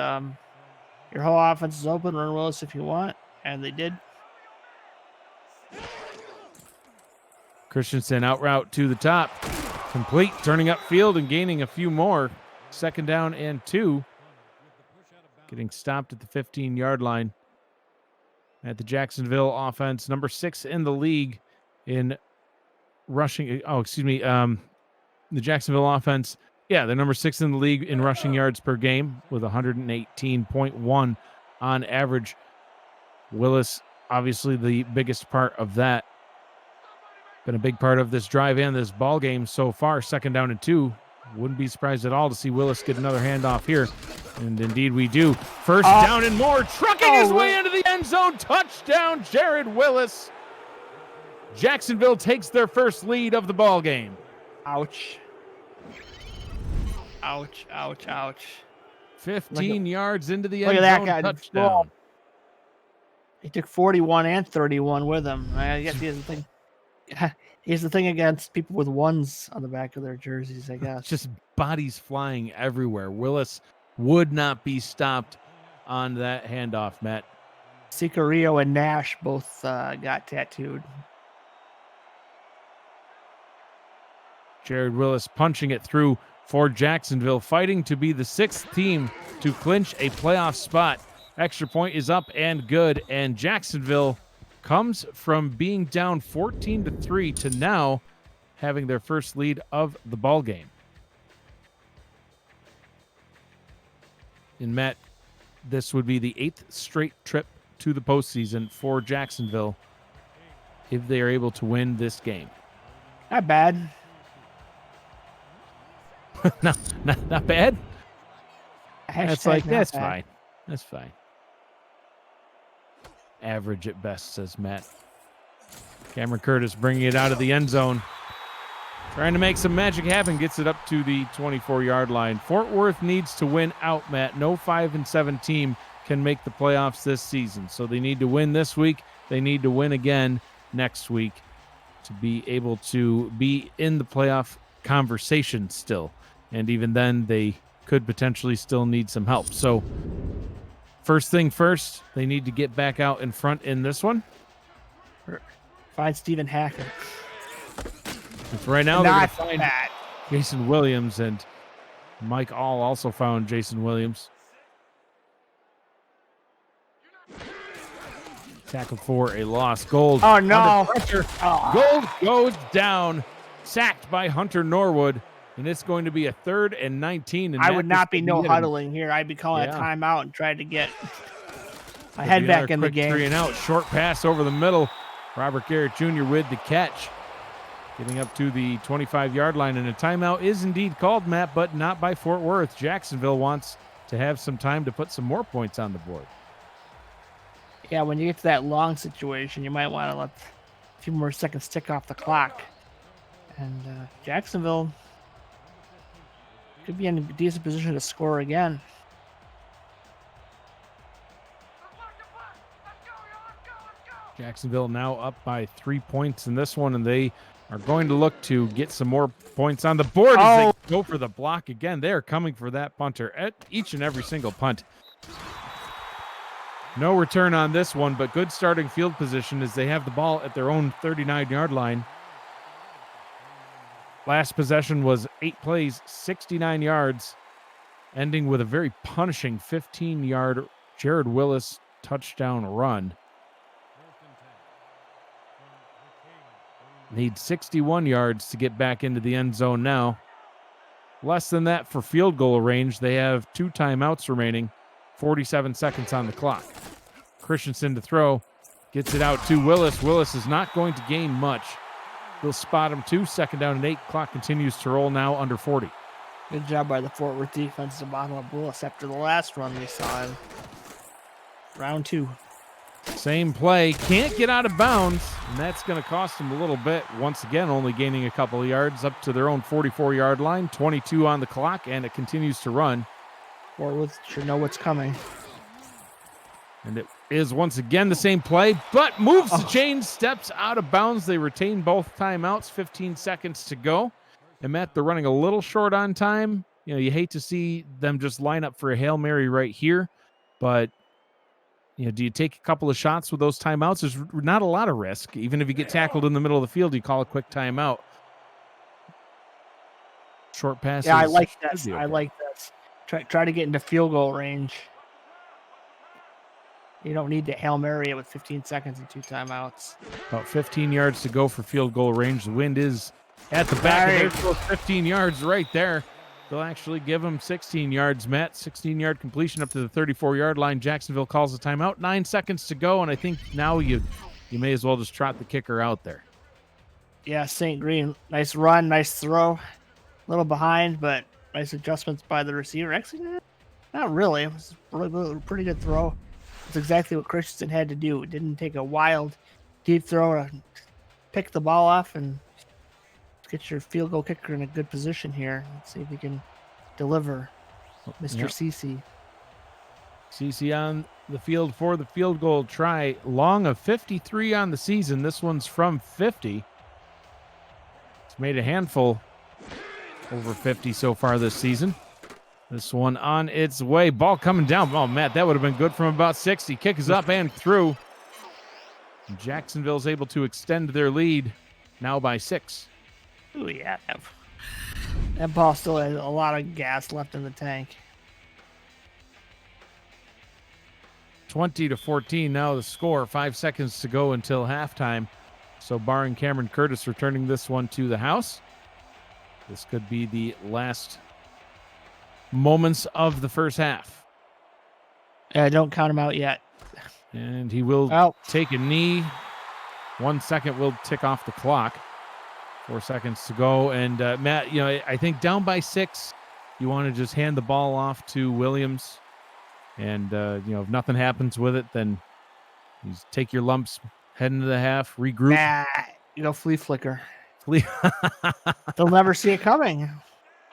your whole offense is open. Run Willis if you want, and they did. Christensen out route to the top. Complete, turning upfield and gaining a few more. Second down and 2. Getting stopped at the 15-yard line. At the Jacksonville offense, number 6 in the league in rushing. The Jacksonville offense, they're number 6 in the league in rushing yards per game with 118.1 on average. Willis, obviously the biggest part of that. Been a big part of this drive and this ball game so far. Second down and 2. Wouldn't be surprised at all to see Willis get another handoff here. And indeed we do. First down and more. Trucking his way into the end zone. Touchdown, Jared Willis. Jacksonville takes their first lead of the ball game. Ouch. Ouch, ouch, ouch. 15 yards into the end zone. Look at that guy. Touchdown. He took 41 and 31 with him. I guess he doesn't think. Here's the thing against people with ones on the back of their jerseys, I guess. Just bodies flying everywhere. Willis would not be stopped on that handoff, Matt. Sicario and Nash both got tattooed. Jared Willis punching it through for Jacksonville, fighting to be the 6th team to clinch a playoff spot. Extra point is up and good, and Jacksonville comes from being down 14-3 to now having their first lead of the ball game. And Matt, this would be the 8th straight trip to the postseason for Jacksonville if they are able to win this game. Not bad. No, not bad. That's Hashtag not that's bad. fine. That's fine. Average at best, says Matt. Cameron Curtis bringing it out of the end zone. Trying to make some magic happen. Gets it up to the 24-yard line. Fort Worth needs to win out, Matt. No 5-7 team can make the playoffs this season. So they need to win this week. They need to win again next week to be able to be in the playoff conversation still. And even then, they could potentially still need some help. So first thing first, they need to get back out in front in this one. Find Stephen Hacker. And for right now, they're going to Not find bad. Jason Williams, and Mike All also found Jason Williams. Tackled for a loss. Gold. Oh, no. Under pressure. Oh. Gold goes down. Sacked by Hunter Norwood. And it's going to be a 3rd and 19. And I Matt, would this not be could no it. huddling here. I'd be calling a Yeah. timeout and trying to get my Could head be back another in the quick game. 3 and out. Short pass over the middle. Robert Garrett Jr. with the catch. Getting up to the 25-yard line. And a timeout is indeed called, Matt, but not by Fort Worth. Jacksonville wants to have some time to put some more points on the board. Yeah, when you get to that long situation, you might want to let a few more seconds tick off the clock. And Jacksonville could be in a decent position to score again. Jacksonville now up by 3 points in this one, and they are going to look to get some more points on the board as they go for the block again. They are coming for that punter at each and every single punt. No return on this one, but good starting field position as they have the ball at their own 39-yard line. Last possession was 8 plays, 69 yards, ending with a very punishing 15-yard Jared Willis touchdown run. Need 61 yards to get back into the end zone now. Less than that for field goal range. They have 2 timeouts remaining, 47 seconds on the clock. Christensen to throw, gets it out to Willis. Willis is not going to gain much. They'll spot him too. 2nd down and 8. Clock continues to roll now under 40. Good job by the Fort Worth defense to bottle up Willis after the last run we saw him. Round 2. Same play, can't get out of bounds, and that's going to cost them a little bit. Once again, only gaining a couple of yards up to their own 44-yard line. 22 on the clock, and it continues to run. Fort Worth should know what's coming. And it is once again the same play, but moves the chain, steps out of bounds. They retain both timeouts, 15 seconds to go. And Matt, they're running a little short on time. You know, you hate to see them just line up for a Hail Mary right here, but you know, do you take a couple of shots with those timeouts? There's not a lot of risk. Even if you get tackled in the middle of the field, you call a quick timeout. Short passes. Yeah, I like this. should be I okay. like this. Try to get into field goal range. You don't need to Hail Mary it with 15 seconds and 2 timeouts. About 15 yards to go for field goal range. The wind is at the back. And there's those 15 yards right there. They'll actually give them 16 yards, Matt. 16-yard completion up to the 34-yard line. Jacksonville calls a timeout. 9 seconds to go, and I think now you may as well just trot the kicker out there. Yeah, St. Green. Nice run, nice throw. A little behind, but nice adjustments by the receiver. Actually, not really. It was a pretty good throw. It's exactly what Christensen had to do. It didn't take a wild, deep throw to pick the ball off and get your field goal kicker in a good position here. Let's see if he can deliver, Mr. Yep. CC. CC on the field for the field goal try. Long of 53 on the season. This one's from 50. He's made a handful over 50 so far this season. This one on its way. Ball coming down. Oh, Matt, that would have been good from about 60. Kick is up and through. Jacksonville's able to extend their lead now by 6. Oh, yeah. That ball still has a lot of gas left in the tank. 20-14 now the score. 5 seconds to go until halftime. So barring Cameron Curtis returning this one to the house, this could be the last moments of the first half. Don't count him out yet. And he will take a knee. 1 second will tick off the clock. 4 seconds to go. And Matt, I think down by 6, you want to just hand the ball off to Williams. And, if nothing happens with it, then you take your lumps, head into the half, regroup. Flea flicker. Flea. They'll never see it coming.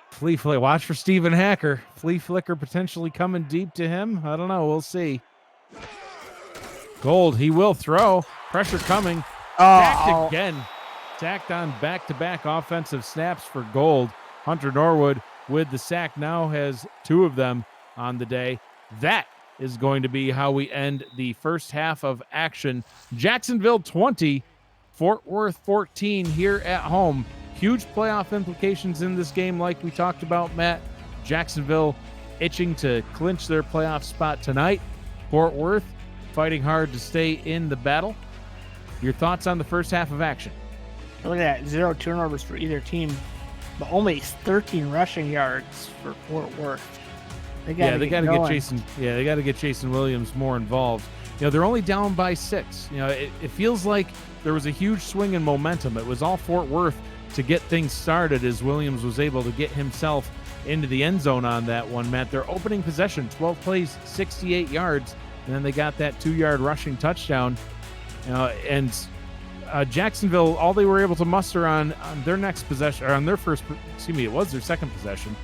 Flea flicker. Watch for Stephen Hacker. Flea flicker potentially coming deep to him. I don't know. We'll see. Gold. He will throw. Pressure coming. Tacked again. Tacked on back-to-back offensive snaps for Gold. Hunter Norwood with the sack now has 2 of them on the day. That is going to be how we end the first half of action. Jacksonville 20, Fort Worth 14 here at home. Huge playoff implications in this game like we talked about, Matt. Jacksonville itching to clinch their playoff spot tonight. Fort Worth fighting hard to stay in the battle. Your thoughts on the first half of action? Look at that, 0 turnovers for either team, but only 13 rushing yards for Fort Worth. They got to get Jason. Yeah, they got to get Jason Williams more involved. They're only down by 6. It feels like there was a huge swing in momentum. It was all Fort Worth to get things started as Williams was able to get himself into the end zone on that one, Matt. Their opening possession, 12 plays, 68 yards, and then they got that 2-yard rushing touchdown. And Jacksonville, all they were able to muster on their next possession, or on their first, it was their second possession.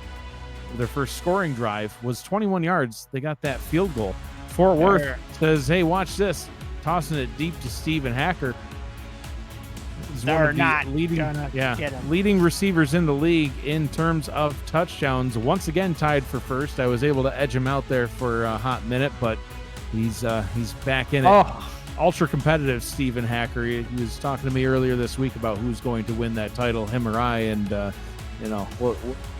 Their first scoring drive was 21 yards. They got that field goal. Fort Worth says, hey, watch this. Tossing it deep to Stephen Hacker. They're not leading receivers in the league in terms of touchdowns. Once again tied for first. I was able to edge him out there for a hot minute, but he's back in it. Ultra competitive Stephen Hacker. He was talking to me earlier this week about who's going to win that title, him or I, and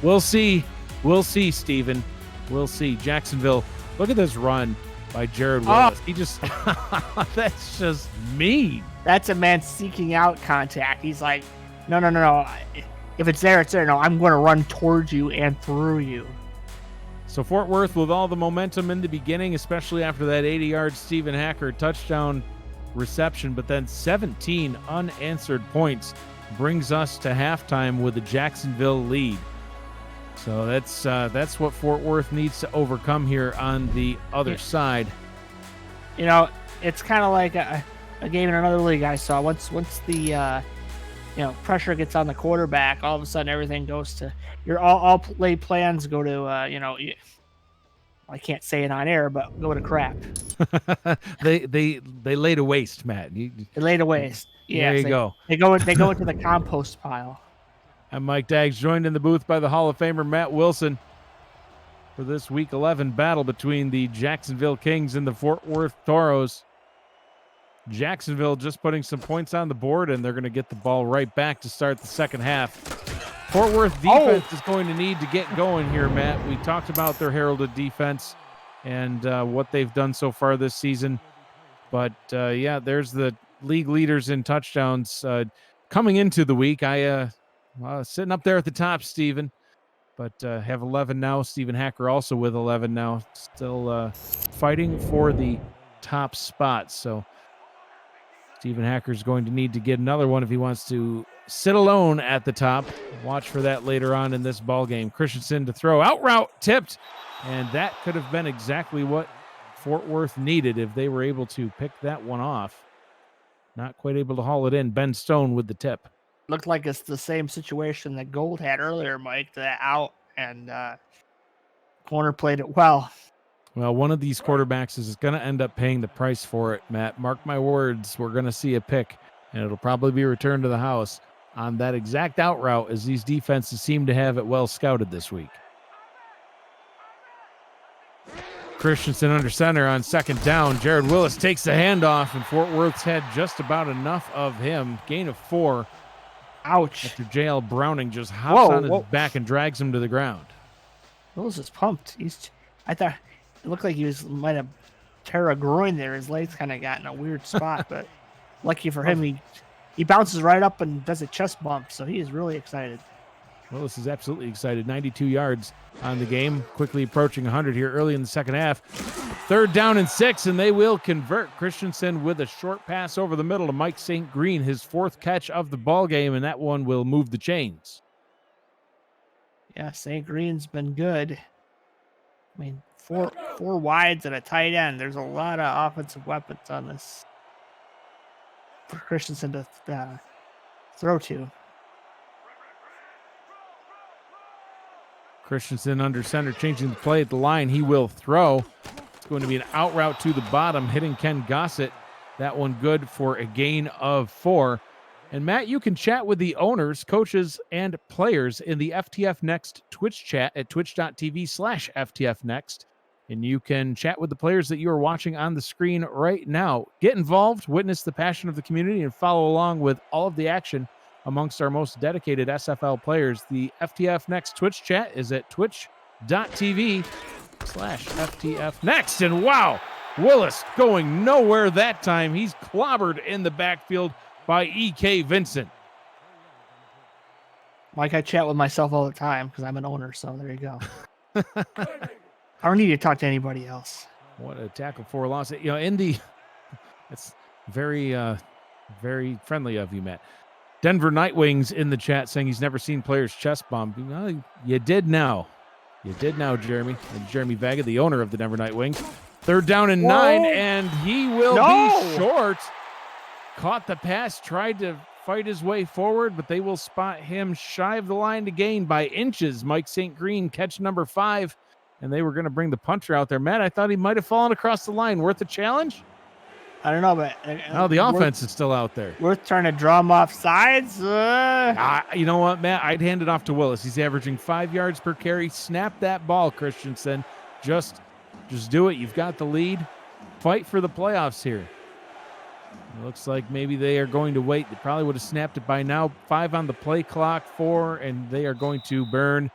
we'll see. We'll see, Stephen. We'll see. Jacksonville, look at this run by Jared Willis. He just, that's just mean. That's a man seeking out contact. He's like, no. If it's there, it's there. No, I'm going to run towards you and through you. So Fort Worth with all the momentum in the beginning, especially after that 80-yard Stephen Hacker touchdown reception, but then 17 unanswered points brings us to halftime with a Jacksonville lead. So that's what Fort Worth needs to overcome here on the other side. It's kind of like a game in another league I saw. Once the pressure gets on the quarterback, all of a sudden everything goes to all laid plans go to I can't say it on air, but go to crap. they lay to waste, Matt. They lay to waste. Yeah, there you go. They go into the compost pile. I'm Mike Daggs, joined in the booth by the Hall of Famer Matt Wilson for this Week 11 battle between the Jacksonville Kings and the Fort Worth Toros. Jacksonville just putting some points on the board, and they're going to get the ball right back to start the second half. Fort Worth defense is going to need to get going here, Matt. We talked about their heralded defense and what they've done so far this season. But, there's the league leaders in touchdowns coming into the week. Sitting up there at the top, Stephen, but have 11 now. Stephen Hacker also with 11 now, still fighting for the top spot. So Stephen Hacker's going to need to get another one if he wants to sit alone at the top. Watch for that later on in this ball game. Christensen to throw, out route, tipped, and that could have been exactly what Fort Worth needed if they were able to pick that one off. Not quite able to haul it in. Ben Stone with the tip. Looked like it's the same situation that Gold had earlier, Mike, that out and corner played it well. Well, one of these quarterbacks is going to end up paying the price for it, Matt. Mark my words, we're going to see a pick, and it'll probably be returned to the house. on that exact out route, as these defenses seem to have it well scouted this week. Christensen under center on second down. Jared Willis takes the handoff, and Fort Worth's had just about enough of him. Gain of 4. Ouch. After J.L. Browning just hops on his back and drags him to the ground. Willis is pumped. I thought it looked like he might have tear a groin there. His legs kind of got in a weird spot, but lucky for him, he bounces right up and does a chest bump, so he is really excited. Willis is absolutely excited. 92 yards on the game, quickly approaching 100 here early in the second half. 3rd down and 6, and they will convert. Christensen with a short pass over the middle to Mike St. Green, his 4th catch of the ball game, and that one will move the chains. Yeah, St. Green's been good. I mean, four wides and a tight end. There's a lot of offensive weapons on this for Christensen to throw to. Christensen under center, changing the play at the line. He will throw. It's going to be an out route to the bottom, hitting Ken Gossett. That one good for a gain of 4. And Matt, you can chat with the owners, coaches, and players in the FTF Next Twitch chat at twitch.tv/FTF Next. And you can chat with the players that you are watching on the screen right now. Get involved, witness the passion of the community, and follow along with all of the action amongst our most dedicated SFL players. The FTF Next Twitch chat is at twitch.tv/FTF Next. And wow, Willis going nowhere that time. He's clobbered in the backfield by E.K. Vincent. Mike, I chat with myself all the time because I'm an owner, so there you go. I don't need to talk to anybody else. What a tackle for loss. You know, it's very, very friendly of you, Matt. Denver Nightwings in the chat saying he's never seen players chest bump. You did now. You did now, Jeremy. And Jeremy Vega, the owner of the Denver Nightwings. 3rd down and 9, and he will be short. Caught the pass, tried to fight his way forward, but they will spot him shy of the line to gain by inches. Mike St. Green, catch number 5, and they were going to bring the punter out there. Matt, I thought he might have fallen across the line. Worth a challenge? I don't know, but the offense is still out there. Worth trying to draw him off sides. You know what, Matt? I'd hand it off to Willis. He's averaging 5 yards per carry. Snap that ball, Christensen. Just do it. You've got the lead. Fight for the playoffs here. It looks like maybe they are going to wait. They probably would have snapped it by now. 5 on the play clock, 4, and they are going to burn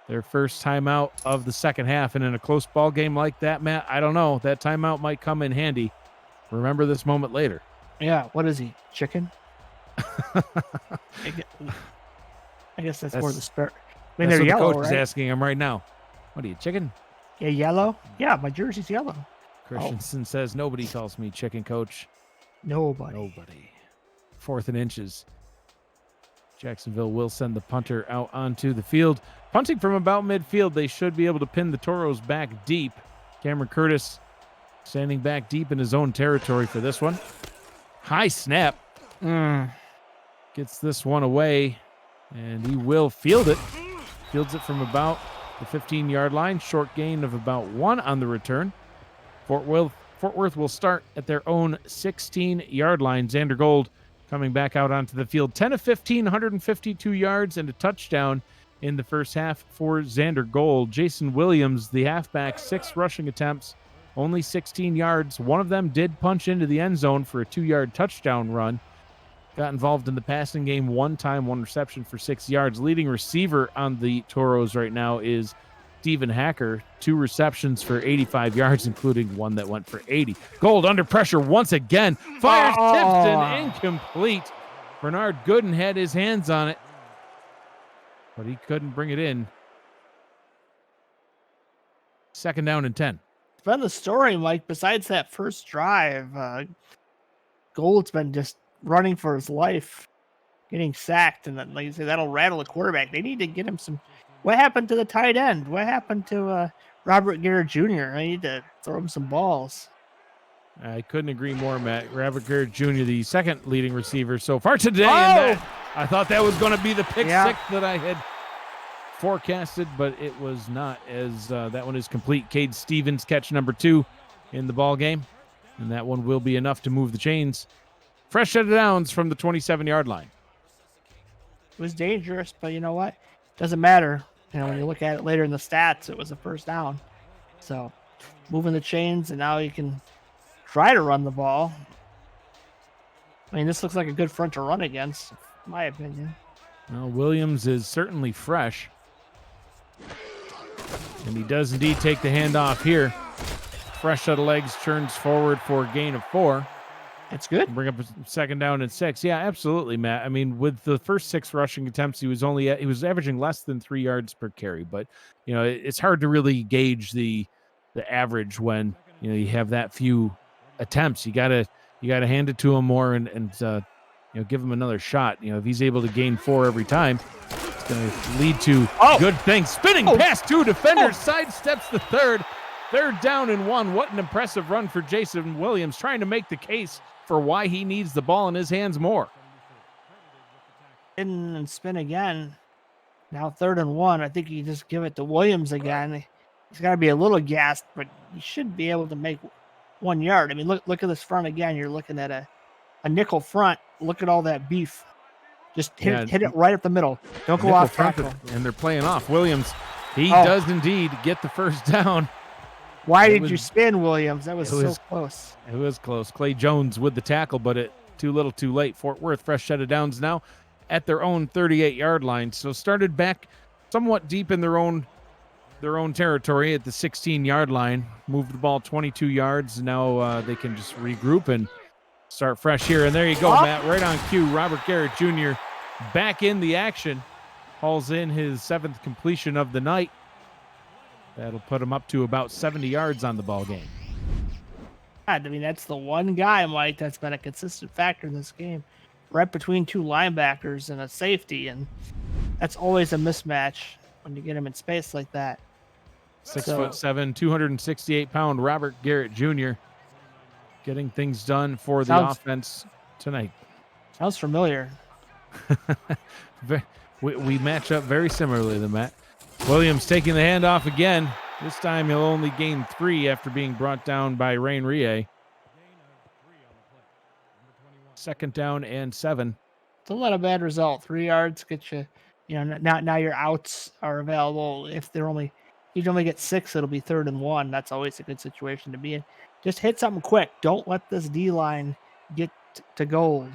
their first timeout of the second half. And in a close ball game like that, Matt, I don't know. That timeout might come in handy. Remember this moment later. Yeah, what is he? Chicken? I guess that's more the spirit. I mean, that's they're what yellow, the coach is asking him right now. What are you, chicken? Yeah, yellow? Yeah, my jersey's yellow. Christensen says, nobody calls me chicken, coach. Nobody. 4th and inches. Jacksonville will send the punter out onto the field. Punting from about midfield, they should be able to pin the Toros back deep. Cameron Curtis standing back deep in his own territory for this one. High snap. Gets this one away, and he will field it. Fields it from about the 15-yard line. Short gain of about 1 on the return. Fort Worth will start at their own 16-yard line. Xander Gold coming back out onto the field. 10 of 15, 152 yards and a touchdown in the first half for Xander Gold. Jason Williams, the halfback, 6 rushing attempts, only 16 yards. One of them did punch into the end zone for a 2-yard touchdown run. Got involved in the passing game 1 time, 1 reception for 6 yards. Leading receiver on the Toros right now is Stephen Hacker, 2 receptions for 85 yards, including 1 that went for 80. Gold under pressure once again. Fires tipped and incomplete. Bernard Gooden had his hands on it, but he couldn't bring it in. 2nd down and 10. It's been the story, Mike. Besides that first drive, Gold's been just running for his life, getting sacked, and then, like you say, that'll rattle the quarterback. They need to get him some. What happened to the tight end? What happened to Robert Garrett Jr.? I need to throw him some balls. I couldn't agree more, Matt. Robert Garrett Jr., the 2nd leading receiver so far today. And I thought that was going to be the pick 6 that I had forecasted, but it was not, as that one is complete. Cade Stevens, catch number 2 in the ball game, and that one will be enough to move the chains. Fresh set of downs from the 27-yard line. was dangerous, but you know what? Doesn't matter. You know, when you look at it later in the stats, it was a first down. So moving the chains, and now you can try to run the ball. I mean, this looks like a good front to run against, in my opinion. Well, Williams is certainly fresh. And he does indeed take the handoff here. Fresh set of legs, turns forward for a gain of 4. That's good. Bring up a second down and 6. Yeah, absolutely, Matt. I mean, with the first 6 rushing attempts, he was averaging less than 3 yards per carry. But you know, it's hard to really gauge the average when you have that few attempts. You gotta hand it to him more and give him another shot. If he's able to gain 4 every time, it's going to lead to good things. Spinning past 2 defenders, sidesteps the third. Third down and 1. What an impressive run for Jason Williams, trying to make the case for why he needs the ball in his hands more. And spin again. Now 3rd and 1. I think you just give it to Williams again. He's got to be a little gassed, but he should be able to make 1 yard. I mean, look at this front again. You're looking at a nickel front. Look at all that beef. Just hit it right up the middle. Don't go off tackle. And they're playing off. Williams, he does indeed get the first down. Why did you spin, Williams? That was so close. It was close. Clay Jones with the tackle, but too little too late. Fort Worth, fresh set of downs now at their own 38-yard line. So started back somewhat deep in their own territory at the 16-yard line. Moved the ball 22 yards. Now they can just regroup and start fresh here. And there you go, Matt. Right on cue. Robert Garrett Jr. back in the action. Hauls in his 7th completion of the night. That'll put him up to about 70 yards on the ball game. I mean, that's the one guy, Mike, that's been a consistent factor in this game. Right between 2 linebackers and a safety, and that's always a mismatch when you get him in space like that. 6'7", 268-pound Robert Garrett Jr. getting things done for the offense tonight. Sounds familiar. We match up very similarly to Matt. Williams taking the handoff again. This time he'll only gain 3 after being brought down by Rain Rie. 2nd down and 7. It's not a bad result. 3 yards get you. Now your outs are available. If you only get 6, it'll be 3rd and 1. That's always a good situation to be in. Just hit something quick. Don't let this D line get to gold.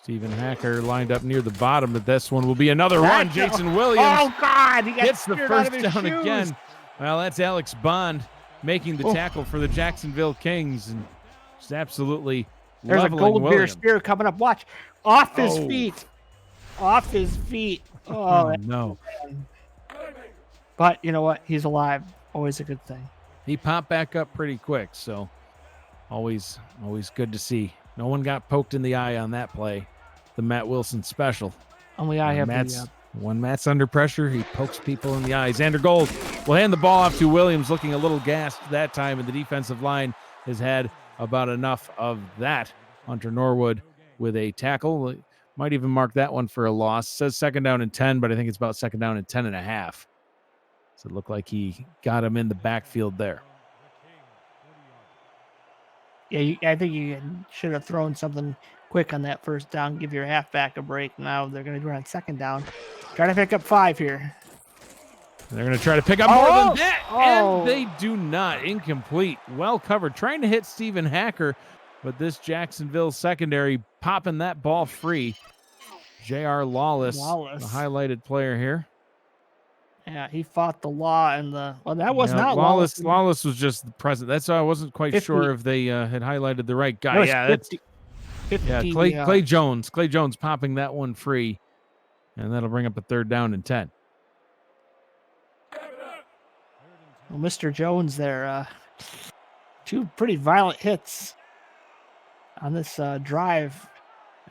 Stephen Hacker lined up near the bottom, but this one will be another run. Jason Williams. Oh, God. He gets the first down again. Well, that's Alex Bond making the tackle for the Jacksonville Kings. And just absolutely There's a gold beer Williams. spear coming up. Watch. Off his feet. Off his feet. Oh, no. But you know what? He's alive. Always a good thing. He popped back up pretty quick, so always good to see. No one got poked in the eye on that play. The Matt Wilson special. Only I have when Matt's under pressure, he pokes people in the eye. Xander Gold will hand the ball off to Williams, looking a little gassed that time, and the defensive line has had about enough of that. Hunter Norwood with a tackle. Might even mark that one for a loss. Says 2nd down and 10, but I think it's about 2nd down and 10 and a half. So it looked like he got him in the backfield there. Yeah, I think you should have thrown something quick on that first down. Give your halfback a break. Now they're going to do it on 2nd down. Try to pick up 5 here. They're going to try to pick up more than that, and they do not. Incomplete. Well covered. Trying to hit Stephen Hacker, but this Jacksonville secondary popping that ball free. J.R. Lawless, the highlighted player here. Yeah, he fought the law and that was not Lawless. Lawless was just the present. That's why I wasn't quite 50. sure if they had highlighted the right guy. Yeah, 50, Clay Jones. Clay Jones popping that one free, and that'll bring up a 3rd down and 10. Well, Mr. Jones there, 2 pretty violent hits on this drive,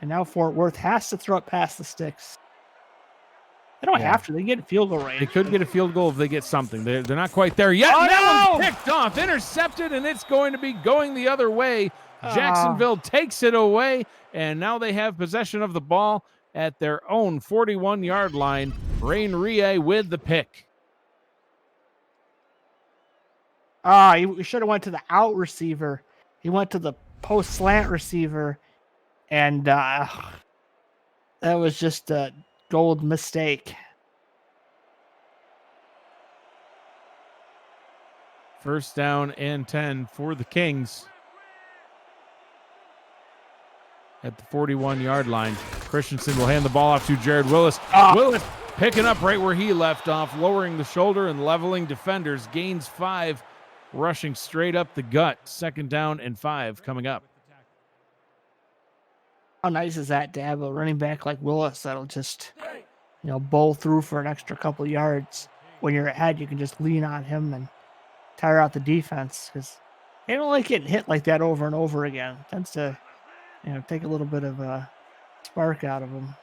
and now Fort Worth has to throw it past the sticks. They don't have to. They get field goal range. They could get a field goal if they get something. They're not quite there yet. That one's picked off, intercepted, and it's going to be going the other way. Jacksonville takes it away, and now they have possession of the ball at their own 41-yard line. Rain Rie with the pick. He should have went to the out receiver. He went to the post slant receiver, and that was just Gold mistake. First down and 10 for the Kings. At the 41-yard line. Christensen will hand the ball off to Jared Willis. Willis picking up right where he left off, lowering the shoulder and leveling defenders. Gains 5, rushing straight up the gut. Second down and 5 coming up. How nice is that to have a running back like Willis that'll just, bowl through for an extra couple yards. When you're ahead, you can just lean on him and tire out the defense, because they don't like getting hit like that over and over again. It tends to, take a little bit of a spark out of them.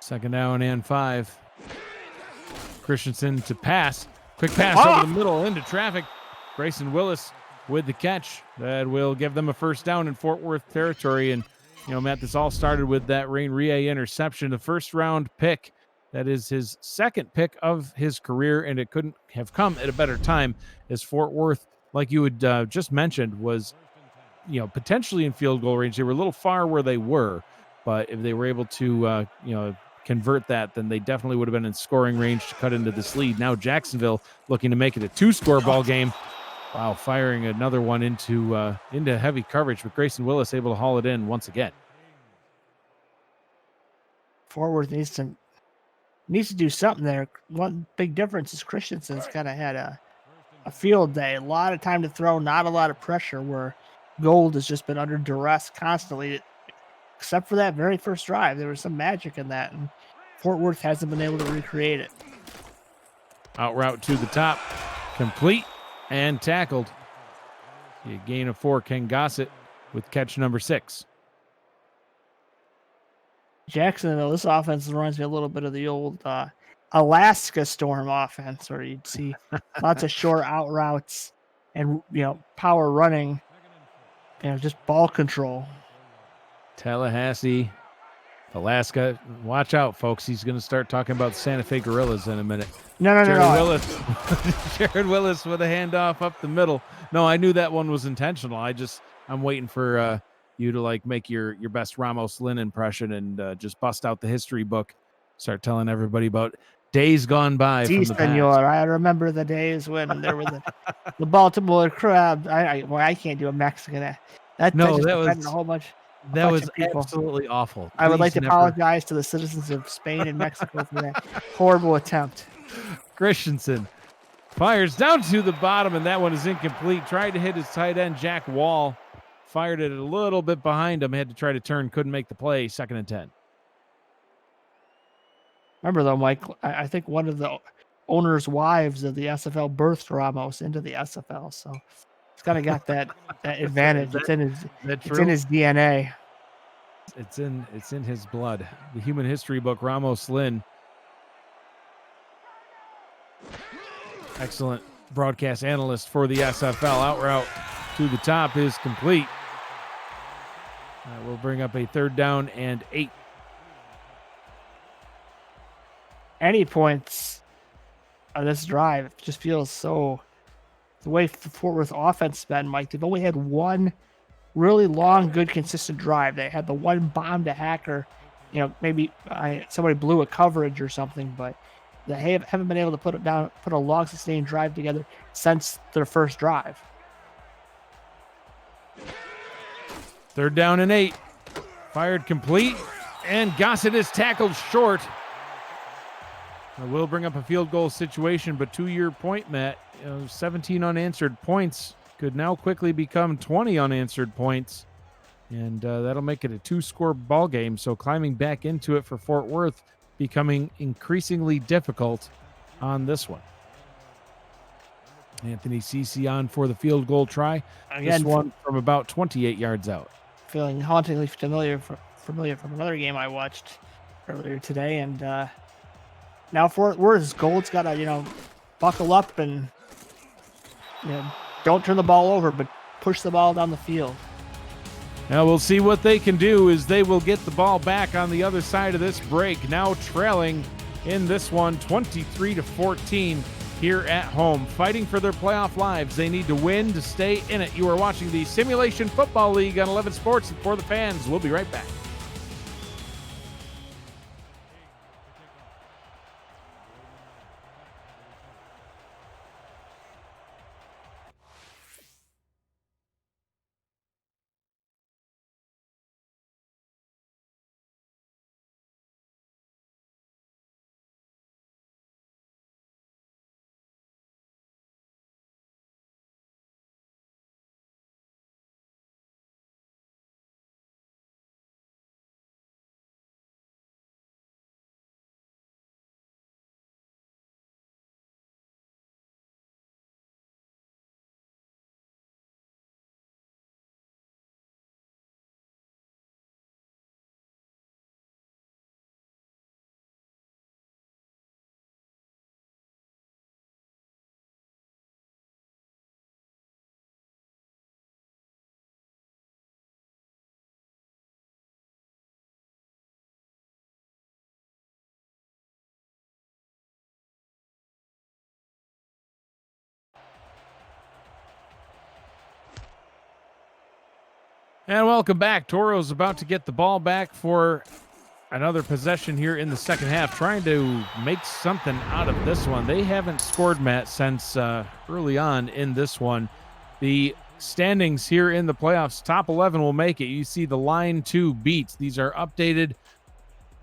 Second down and 5. Christensen to pass. Quick pass over the middle into traffic. Grayson Willis with the catch. That will give them a first down in Fort Worth territory. And, Matt, this all started with that Rain Rie interception, the first-round pick. That is his second pick of his career, and it couldn't have come at a better time, as Fort Worth, like you had just mentioned, was, potentially in field goal range. They were a little far where they were, but if they were able to, convert that, then they definitely would have been in scoring range to cut into this lead. Now Jacksonville looking to make it a 2-score ball game. Wow, firing another one into heavy coverage, but Grayson Willis able to haul it in once again. Fort Worth needs to do something there. One big difference is Christensen's kind of had a field day, a lot of time to throw, not a lot of pressure, where Gold has just been under duress constantly. Except for that very first drive, there was some magic in that, and Fort Worth hasn't been able to recreate it. Out route to the top, complete and tackled. A gain of 4, Ken Gossett with catch number 6. Jacksonville, this offense reminds me a little bit of the old Alaska Storm offense, where you'd see lots of short out routes and power running, just ball control. Tallahassee, Alaska. Watch out, folks. He's going to start talking about Santa Fe Gorillas in a minute. No. Willis. Jared Willis with a handoff up the middle. No, I knew that one was intentional. I'm waiting for you to make your best Ramos Lynn impression and just bust out the history book. Start telling everybody about days gone by. Si, senor. I remember the days when there were the Baltimore Crab. I can't do a Mexican. That was a whole bunch. That was absolutely awful. I would like to apologize to the citizens of Spain and Mexico for that horrible attempt. Christensen fires down to the bottom, and that one is incomplete. Tried to hit his tight end, Jack Wall. Fired it a little bit behind him. Had to try to turn. Couldn't make the play. 2nd and 10. Remember, though, Mike, I think one of the owners' wives of the SFL birthed Ramos into the SFL, so he's kind of got that advantage. It's in his DNA. It's in his blood. The human history book, Ramos Lynn. Excellent broadcast analyst for the SFL. Out route to the top is complete. We'll bring up a 3rd down and 8. Any points on this drive just feels so. The way the Fort Worth offense has been, Mike, they've only had one really long, good, consistent drive. They had the one bomb to Hacker. Maybe somebody blew a coverage or something, but they haven't been able to put a long, sustained drive together since their first drive. 3rd down and 8. Fired complete, and Gossett is tackled short. We'll bring up a field goal situation, but to your point, Matt, 17 unanswered points could now quickly become 20 unanswered points, and that'll make it a 2-score ball game. So climbing back into it for Fort Worth becoming increasingly difficult on this one. Anthony Cece on for the field goal try. This one from about 28 yards out. Feeling hauntingly familiar from another game I watched earlier today, and now Fort Worth's Gold's got to buckle up and don't turn the ball over, but push the ball down the field. Now we'll see what they can do as they will get the ball back on the other side of this break. Now trailing in this one, 23-14 here at home. Fighting for their playoff lives. They need to win to stay in it. You are watching the Simulation Football League on 11 Sports and For the Fans. We'll be right back. And welcome back. Toro's about to get the ball back for another possession here in the second half, trying to make something out of this one. They haven't scored, Matt, since early on in this one. The standings here in the playoffs, top 11 will make it. You see the line 2 beats. These are updated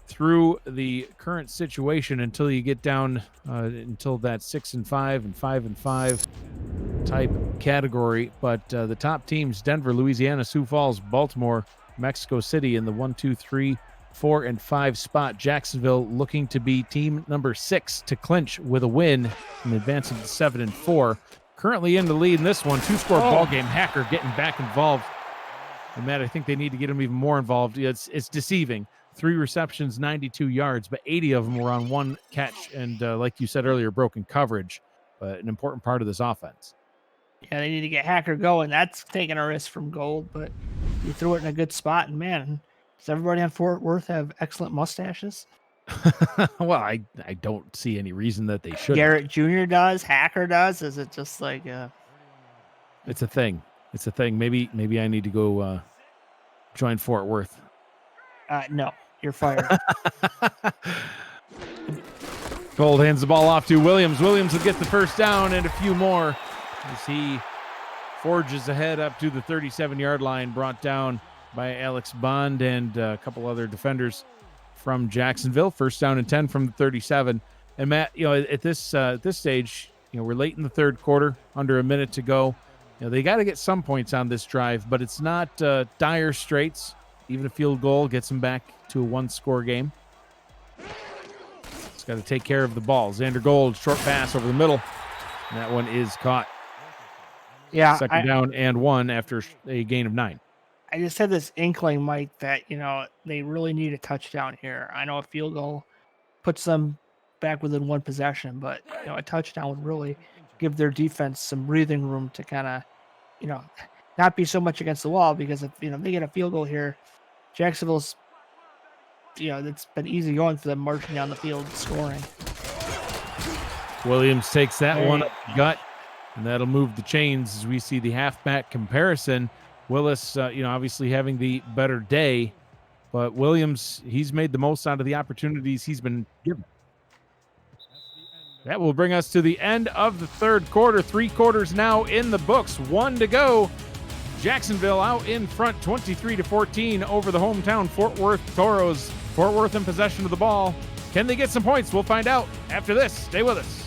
through the current situation until you get down until that 6-5 and 5-5 type category. But the top teams, Denver, Louisiana, Sioux Falls, Baltimore, Mexico City in the 1, 2, 3, 4, and 5 spot. Jacksonville looking to be team number 6 to clinch with a win and advancing to 7 and 4. Currently in the lead in this one, 2-score ball game. Hacker getting back involved. And Matt, I think they need to get him even more involved. It's deceiving. 3 receptions, 92 yards, but 80 of them were on 1 catch. And like you said earlier, broken coverage, an important part of this offense. Yeah, they need to get Hacker going. That's taking a risk from Gold, but you threw it in a good spot. And man, does everybody on Fort Worth have excellent mustaches? Well, I don't see any reason that they shouldn't. Garrett Jr. does. Hacker does. Is it just like It's a thing. It's a thing. Maybe I need to go join Fort Worth. No, you're fired. Gold hands the ball off to Williams. Williams will get the first down and a few more as he forges ahead up to the 37-yard line, brought down by Alex Bond and a couple other defenders from Jacksonville. First down and 10 from the 37. And Matt, at this stage, we're late in the third quarter, under a minute to go. They got to get some points on this drive, but it's not dire straits. Even a field goal gets them back to a 1-score game. Just got to take care of the ball. Xander Gold, short pass over the middle. And that one is caught. Yeah. Second down and 1 after a gain of 9. I just had this inkling, Mike, that, they really need a touchdown here. I know a field goal puts them back within 1 possession, but, a touchdown would really give their defense some breathing room to kind of, not be so much against the wall, because if, they get a field goal here, Jacksonville's, it's been easy going for them marching down the field scoring. Williams takes that one up the gut, and that'll move the chains as we see the halfback comparison. Willis, obviously having the better day, but Williams, he's made the most out of the opportunities he's been given. That will bring us to the end of the third quarter. 3 quarters now in the books, 1 to go. Jacksonville out in front, 23-14 over the hometown Fort Worth Toros. Fort Worth in possession of the ball. Can they get some points? We'll find out after this. Stay with us.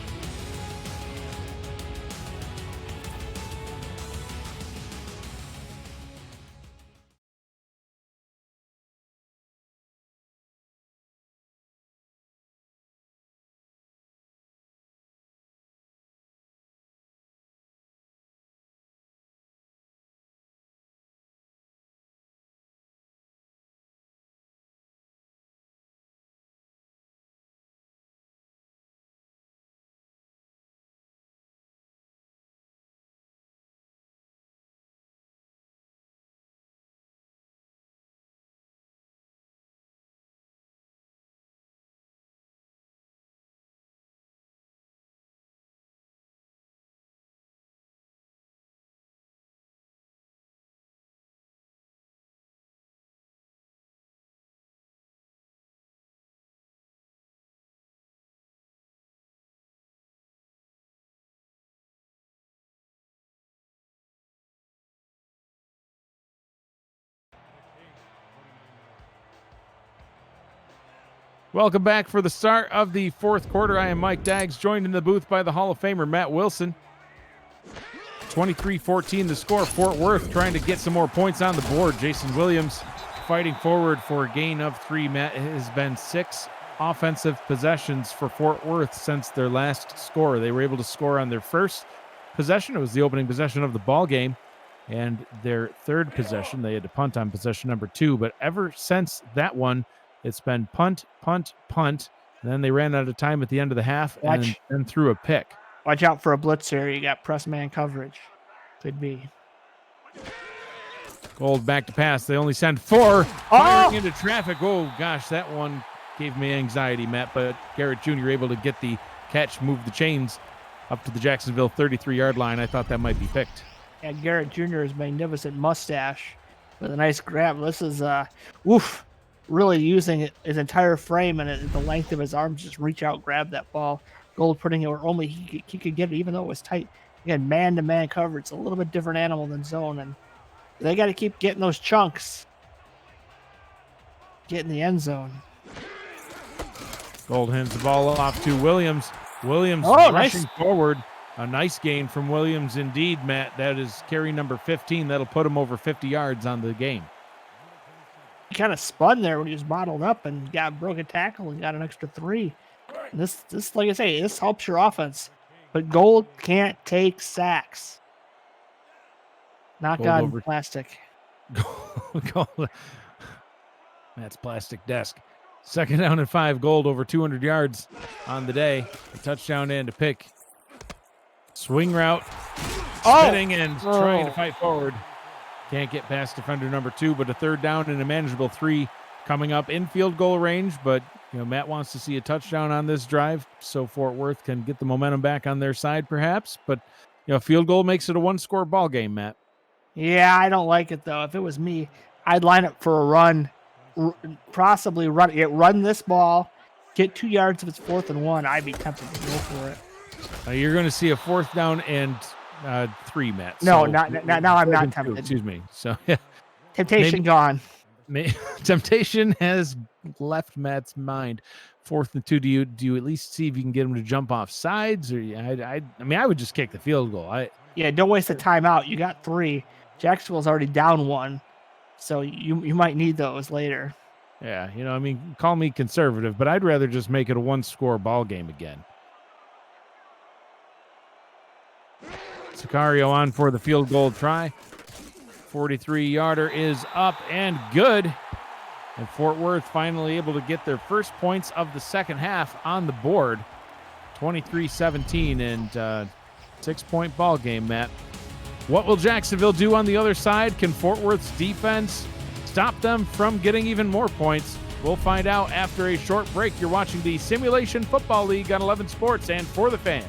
Welcome back for the start of the fourth quarter. I am Mike Daggs, joined in the booth by the Hall of Famer Matt Wilson. 23-14 the score. Fort Worth trying to get some more points on the board. Jason Williams fighting forward for a gain of 3. Matt, it has been 6 offensive possessions for Fort Worth since their last score. They were able to score on their first possession. It was the opening possession of the ball game. And their third possession, they had to punt on possession number 2. But ever since that one, it's been punt, punt, punt. And then they ran out of time at the end of the half and then threw a pick. Watch out for a blitz here. You got press man coverage. Could be. Gold back to pass. They only send 4. Firing into traffic. Oh, gosh, that one gave me anxiety, Matt. But Garrett Jr. able to get the catch, move the chains up to the Jacksonville 33-yard line. I thought that might be picked. Yeah, Garrett Jr.'s magnificent mustache with a nice grab. This is really using his entire frame and the length of his arms, just reach out, grab that ball. Gold putting it where only he could get it, even though it was tight. Again, man-to-man coverage. It's a little bit different animal than zone, and they got to keep getting those chunks. Get in the end zone. Gold hands the ball off to Williams. Williams rushing forward. A nice gain from Williams indeed, Matt. That is carry number 15. That'll put him over 50 yards on the game. He kind of spun there when he was bottled up and broke a tackle and got an extra 3. And this, like I say, this helps your offense. But Gold can't take sacks. Knock Gold on over plastic. Gold. That's plastic desk. 2nd down and 5. Gold over 200 yards on the day. A touchdown and a pick. Swing route. Spinning and trying to fight forward. Can't get past defender number 2, but a 3rd down and a manageable 3 coming up in field goal range. But Matt wants to see a touchdown on this drive, so Fort Worth can get the momentum back on their side, perhaps. But field goal makes it a 1-score ball game, Matt. Yeah, I don't like it though. If it was me, I'd line up for a run, possibly run this ball, get 2 yards if it's 4th and 1. I'd be tempted to go for it. You're going to see a 4th down and 3, Matt. No, now I'm not tempted. Excuse me. So temptation gone. Temptation has left Matt's mind. 4th and 2. Do you at least see if you can get him to jump off sides? Or I would just kick the field goal. Don't waste the timeout. You got 3. Jacksonville's already down 1, so you might need those later. Yeah, call me conservative, but I'd rather just make it a 1-score ball game again. Sicario on for the field goal try. 43-yarder is up and good. And Fort Worth finally able to get their first points of the second half on the board. 23-17 and 6-point ball game, Matt. What will Jacksonville do on the other side? Can Fort Worth's defense stop them from getting even more points? We'll find out after a short break. You're watching the Simulation Football League on 11 Sports and For the Fans.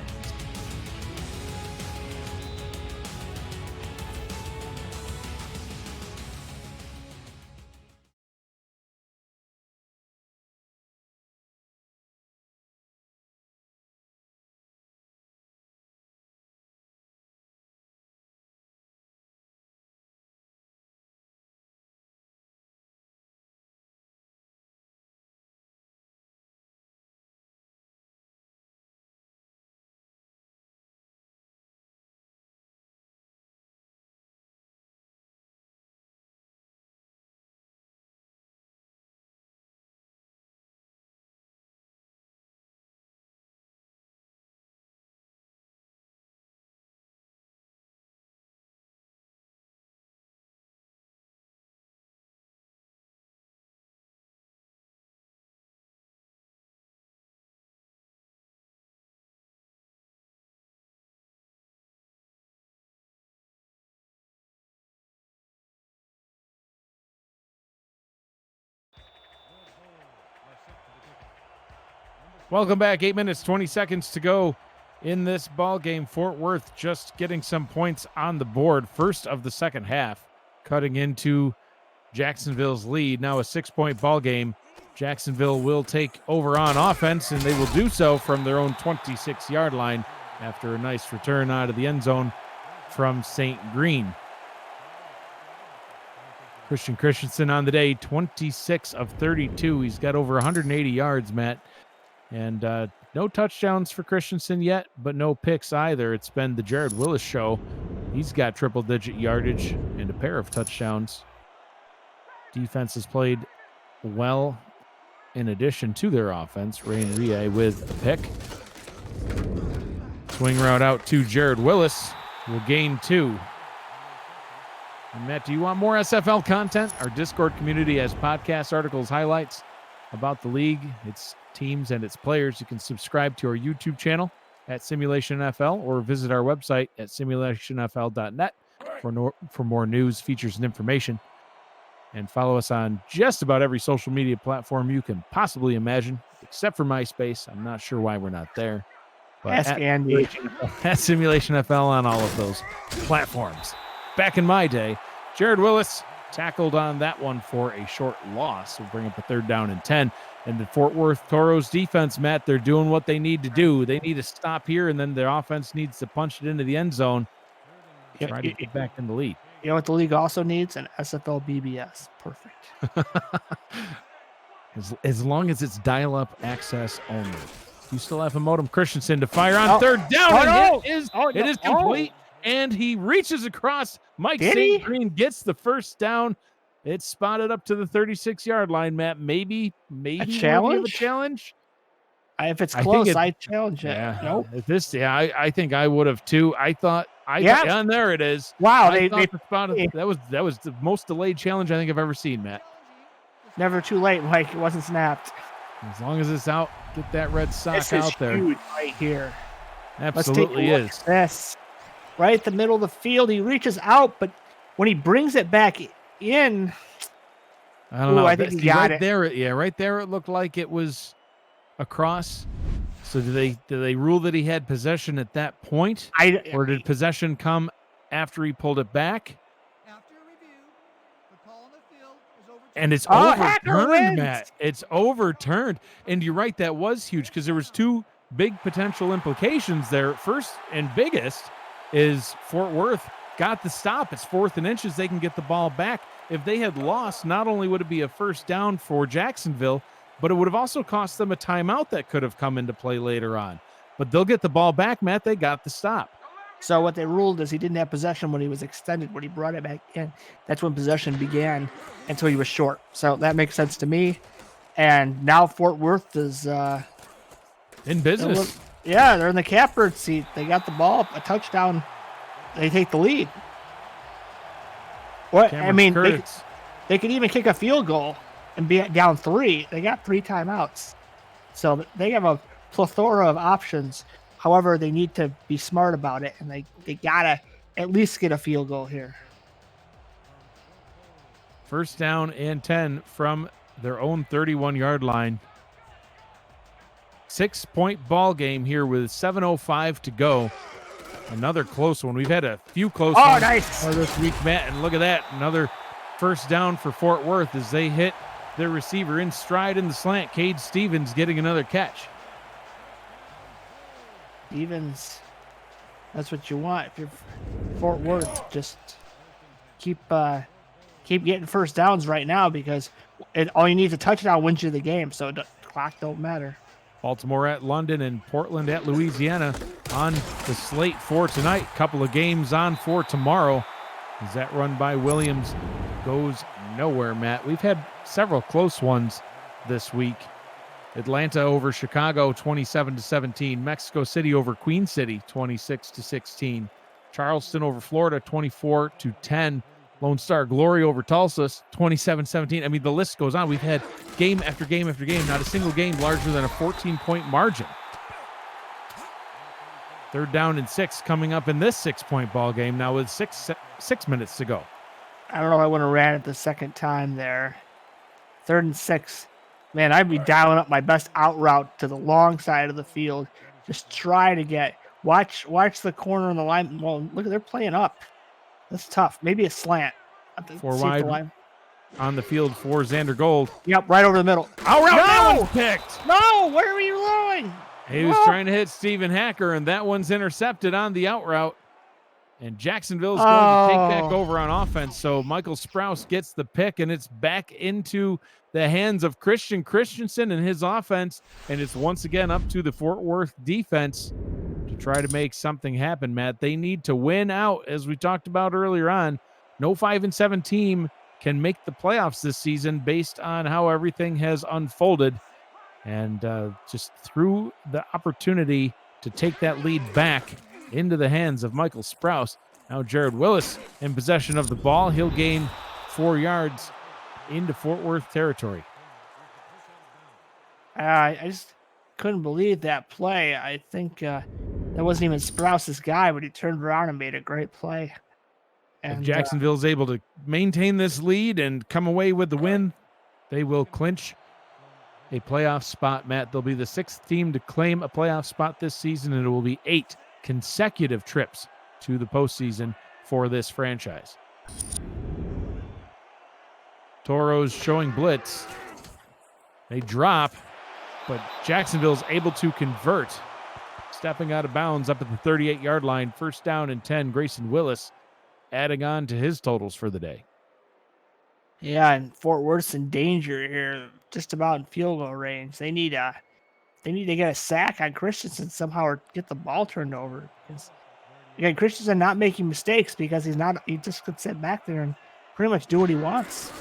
Welcome back. 8 minutes, 20 seconds to go in this ball game. Fort Worth just getting some points on the board. First of the second half, cutting into Jacksonville's lead. Now a 6-point ball game. Jacksonville will take over on offense, and they will do so from their own 26-yard line after a nice return out of the end zone from St. Green. Christian Christensen on the day, 26 of 32. He's got over 180 yards, Matt. And no touchdowns for Christensen yet, but no picks either. It's been the Jared Willis show. He's got triple-digit yardage and a pair of touchdowns. Defense has played well in addition to their offense. Rain Rie with a pick. Swing route out to Jared Willis. Will gain 2. And Matt, do you want more SFL content? Our Discord community has podcasts, articles, highlights about the league, its teams, and its players. You can subscribe to our YouTube channel at Simulationfl or visit our website at simulationfl.net for more news, features, and information. And follow us on just about every social media platform you can possibly imagine, except for MySpace. I'm not sure why we're not there. But Ask Andy. At Simulationfl on all of those platforms. Back in my day, Jared Willis tackled on that one for a short loss. We'll bring up a 3rd down and 10. And the Fort Worth Toros defense, Matt, they're doing what they need to do. They need to stop here, and then their offense needs to punch it into the end zone. Try to get back in the lead. You know what the league also needs? An SFL BBS. Perfect. as long as it's dial-up access only. You still have a modem. Christensen to fire on 3rd down. It is complete, and he reaches across. Mike St. Green gets the 1st down. It's spotted up to the 36-yard line, Matt. Maybe a challenge? A challenge? If it's close, I challenge it. Yeah, nope. I think I would have too. And there it is. Wow, that was the most delayed challenge I think I've ever seen, Matt. Never too late, Mike. It wasn't snapped. As long as it's out, get that red sock this out there. Huge right here. Absolutely is. This right at the middle of the field. He reaches out, but when he brings it back in, I don't know. I think he got it. Right there. It looked like it was across. So do they rule that he had possession at that point, or did possession come after he pulled it back? After review, the call on the field is overturned. And it's overturned, Matt. It's overturned. And you're right, that was huge because there was 2 big potential implications there. First and biggest is Fort Worth got the stop. It's 4th and inches. They can get the ball back. If they had lost, not only would it be a 1st down for Jacksonville, but it would have also cost them a timeout that could have come into play later on. But they'll get the ball back, Matt. They got the stop. So what they ruled is he didn't have possession when he was extended. When he brought it back in, that's when possession began until he was short. So that makes sense to me. And now Fort Worth is in business. They're in the catbird seat. They got the ball, a touchdown. They take the lead. They could even kick a field goal and be down 3. They got 3 timeouts. So they have a plethora of options. However, they need to be smart about it, and they got to at least get a field goal here. 1st down and 10 from their own 31-yard line. 6-point ball game here with 7:05 to go. Another close one. We've had a few close ones this week, Matt, and look at that. Another 1st down for Fort Worth as they hit their receiver in stride in the slant. Cade Stevens getting another catch. Stevens, that's what you want. If you're Fort Worth, just keep getting 1st downs right now because all you need is a touchdown wins you the game, so the clock don't matter. Baltimore at London and Portland at Louisiana on the slate for tonight. Couple of games on for tomorrow. As that run by Williams goes nowhere, Matt. We've had several close ones this week. Atlanta over Chicago, 27-17. Mexico City over Queen City, 26-16. Charleston over Florida, 24-10. Lone Star Glory over Tulsa, 27-17. I mean, the list goes on. We've had game after game after game, not a single game larger than a 14-point margin. 3rd down and 6 coming up in this 6-point ball game now with six minutes to go. I don't know if I want to ran it the second time there. 3rd and 6. Man, I'd be dialing up my best out route to the long side of the field. Just try to watch the corner on the line. Well, look, they're playing up. That's tough. Maybe a slant. 4 wide on the field for Xander Gold. Yep, right over the middle. Out route, that one's picked. No, where were you going? He was trying to hit Stephen Hacker, and that one's intercepted on the out route. And Jacksonville is going to take back over on offense. So Michael Sprouse gets the pick, and it's back into the hands of Christian Christensen and his offense. And it's once again up to the Fort Worth defense to try to make something happen, Matt. They need to win out, as we talked about earlier on. No 5-7 team can make the playoffs this season based on how everything has unfolded. And just threw the opportunity to take that lead back into the hands of Michael Sprouse. Now Jared Willis in possession of the ball. He'll gain 4 yards into Fort Worth territory. I just couldn't believe that play. I think that wasn't even Sprouse's guy, but he turned around and made a great play. And if Jacksonville's able to maintain this lead and come away with the win, they will clinch a playoff spot, Matt. They'll be the 6th team to claim a playoff spot this season, and it will be 8 consecutive trips to the postseason for this franchise. Toros showing blitz. They drop, but Jacksonville's able to convert. Stepping out of bounds up at the 38-yard line. First down and 10. Grayson Willis adding on to his totals for the day. Yeah, and Fort Worth's in danger here, just about in field goal range. They need to get a sack on Christensen somehow or get the ball turned over. Because again, Christensen not making mistakes because he just could sit back there and pretty much do what he wants.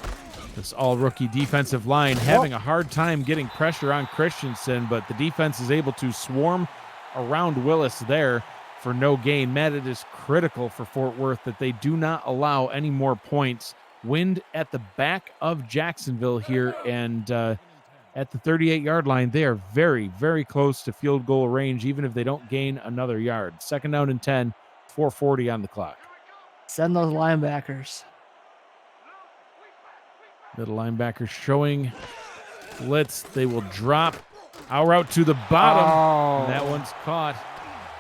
This all-rookie defensive line having a hard time getting pressure on Christensen, but the defense is able to swarm around Willis there for no gain. Matt, it is critical for Fort Worth that they do not allow any more points. Wind at the back of Jacksonville here, and at the 38-yard line, they are very, very close to field goal range, even if they don't gain another yard. Second down and 10, 4:40 on the clock. Send those linebackers. Middle linebacker showing blitz. They will drop our route to the bottom. And that one's caught.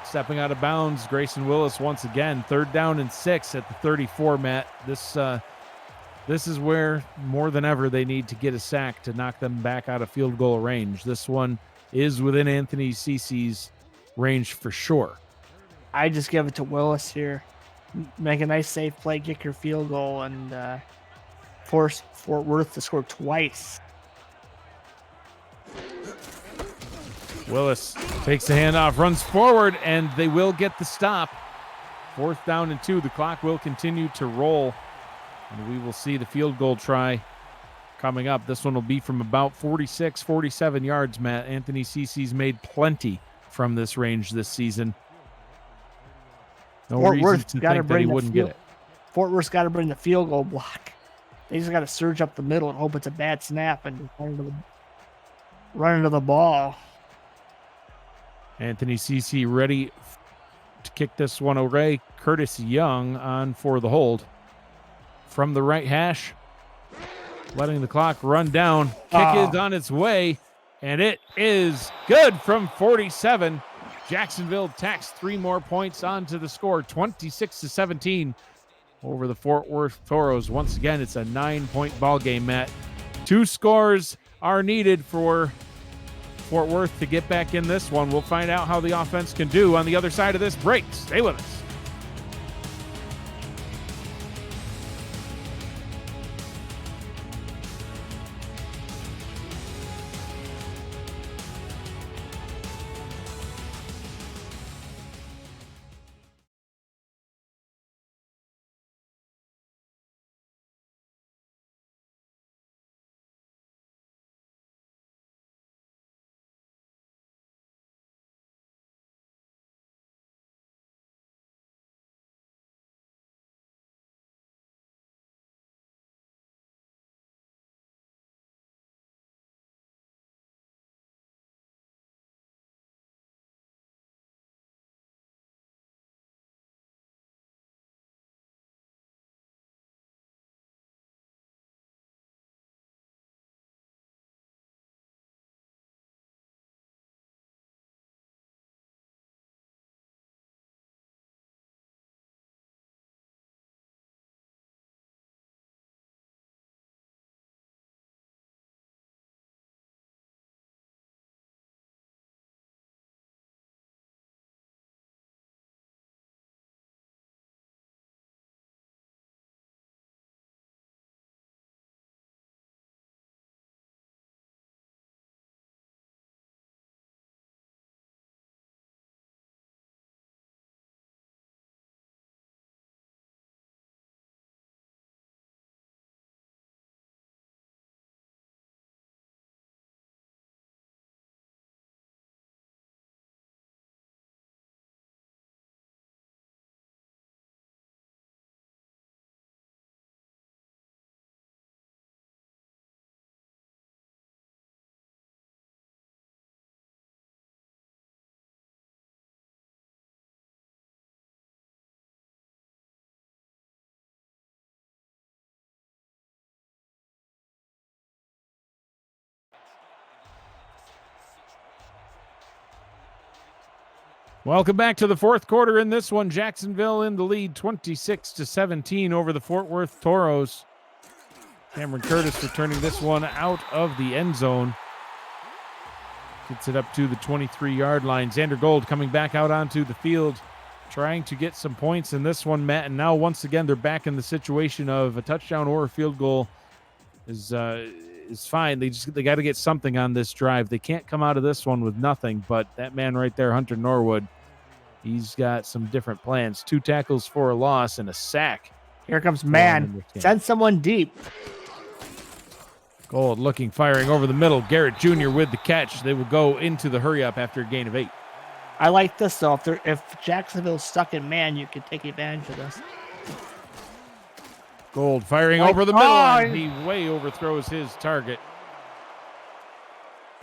Stepping out of bounds, Grayson Willis once again. Third down and 6 at the 34, Matt. This is where, more than ever, they need to get a sack to knock them back out of field goal range. This one is within Anthony Cece's range for sure. I just give it to Willis here. Make a nice safe play, kick your field goal, and force Fort Worth to score twice. Willis takes the handoff, runs forward, and they will get the stop. Fourth down and 2. The clock will continue to roll. And we will see the field goal try coming up. This one will be from about 46, 47 yards, Matt. Anthony Cece's made plenty from this range this season. No reason to think that he wouldn't get it. Fort Worth's got to bring the field goal block. They just got to surge up the middle and hope it's a bad snap and run into the ball. Anthony Cece ready to kick this one away. Curtis Young on for the hold. From the right hash, letting the clock run down. Kick is on its way, and it is good from 47. Jacksonville tacks 3 more points onto the score, 26-17 over the Fort Worth Toros. Once again, it's a 9-point ball game, Matt. 2 scores are needed for Fort Worth to get back in this one. We'll find out how the offense can do on the other side of this break. Stay with us. Welcome back to the fourth quarter in this one. Jacksonville in the lead, 26-17 over the Fort Worth Toros. Cameron Curtis returning this one out of the end zone. Gets it up to the 23-yard line. Xander Gold coming back out onto the field, trying to get some points in this one, Matt. And now once again, they're back in the situation of a touchdown or a field goal is fine. They got to get something on this drive. They can't come out of this one with nothing. But that man right there, Hunter Norwood, he's got some different plans. 2 tackles for a loss and a sack. Here comes man. Send someone deep. Gold looking, firing over the middle. Garrett Jr. with the catch. They will go into the hurry up after a gain of 8. I like this, though. If Jacksonville's stuck in man, you can take advantage of this. Gold firing over the middle, and he way overthrows his target.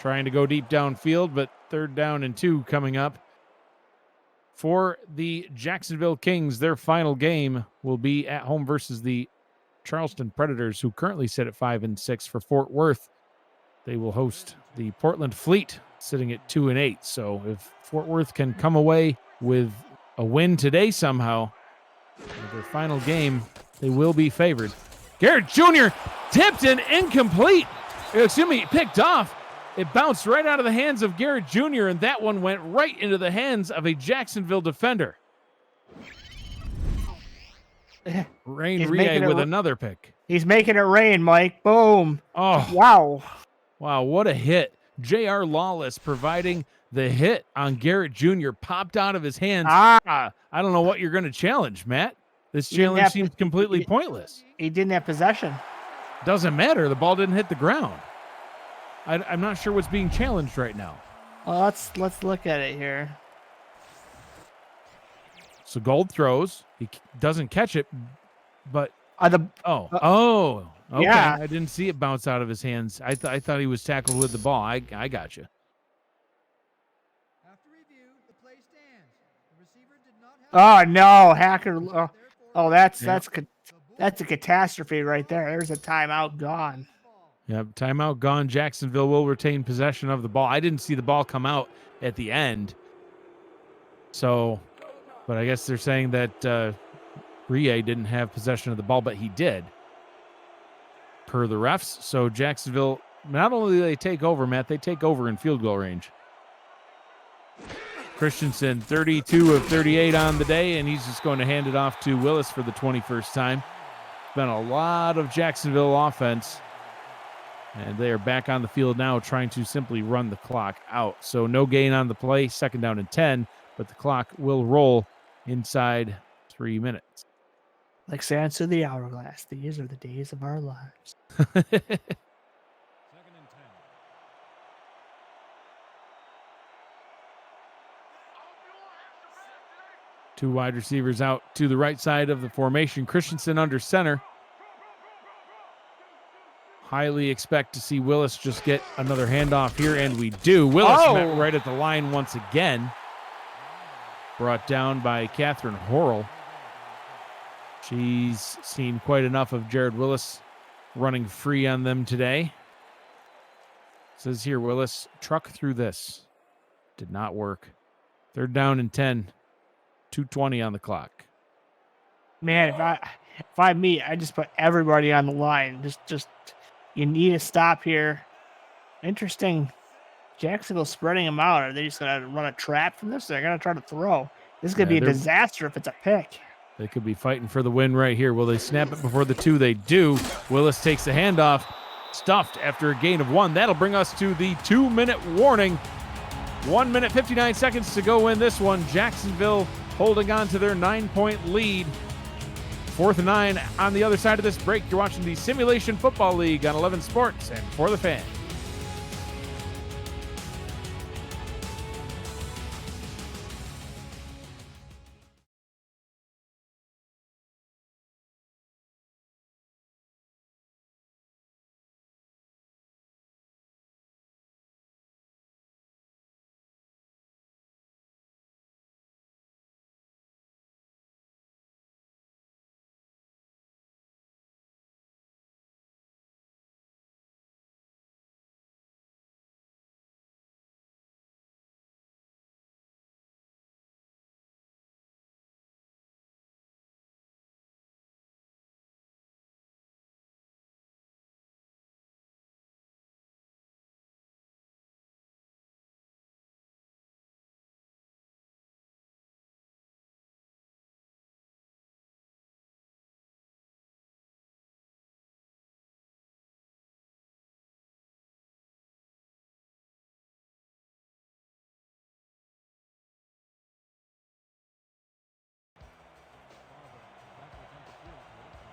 Trying to go deep downfield, but 3rd down and 2 coming up. For the Jacksonville Kings, their final game will be at home versus the Charleston Predators, who currently sit at 5-6. For Fort Worth, they will host the Portland Fleet, sitting at 2-8. So if Fort Worth can come away with a win today somehow, their final game, they will be favored. Garrett Jr. tipped and incomplete. Picked off. It bounced right out of the hands of Garrett Jr., and that one went right into the hands of a Jacksonville defender. Rain Rie with another pick. He's making it rain, Mike. Boom. Oh, wow. Wow, what a hit. J.R. Lawless providing the hit on Garrett Jr. Popped out of his hands. I don't know what you're going to challenge, Matt. This challenge seems completely pointless. He didn't have possession. Doesn't matter. The ball didn't hit the ground. I'm not sure what's being challenged right now. Well, let's look at it here. So Gold throws. He doesn't catch it, but okay. Yeah. I didn't see it bounce out of his hands. I thought he was tackled with the ball. I got you. After review, the play stands. The receiver did not have. Oh no, Hacker! That's a catastrophe right there. There's a timeout gone. Yep, timeout gone. Jacksonville will retain possession of the ball. I didn't see the ball come out at the end. So, but I guess they're saying that Rie didn't have possession of the ball, but he did, per the refs. So Jacksonville, not only do they take over, Matt, they take over in field goal range. Christensen, 32 of 38 on the day, and he's just going to hand it off to Willis for the 21st time. Been a lot of Jacksonville offense. And they are back on the field now trying to simply run the clock out. So no gain on the play, 2nd down and 10, but the clock will roll inside 3 minutes. Like sands through the hourglass, these are the days of our lives. 2nd and 10. 2 wide receivers out to the right side of the formation. Christensen under center. Highly expect to see Willis just get another handoff here, and we do. Willis met right at the line once again. Brought down by Catherine Horrell. She's seen quite enough of Jared Willis running free on them today. Says here, Willis, truck through this. Did not work. 3rd down and 10. 2:20 on the clock. Man, if I'm me, I just put everybody on the line. Just you need to stop here. Interesting. Jacksonville spreading them out. Are they just going to run a trap from this? They're going to try to throw. This is going to be a disaster if it's a pick. They could be fighting for the win right here. Will they snap it before the 2? They do. Willis takes the handoff. Stuffed after a gain of 1. That'll bring us to the 2-minute warning. 1 minute, 59 seconds to go in this one. Jacksonville holding on to their 9-point lead. 4th and 9 on the other side of this break. You're watching the Simulation Football League on 11 Sports and For the Fan.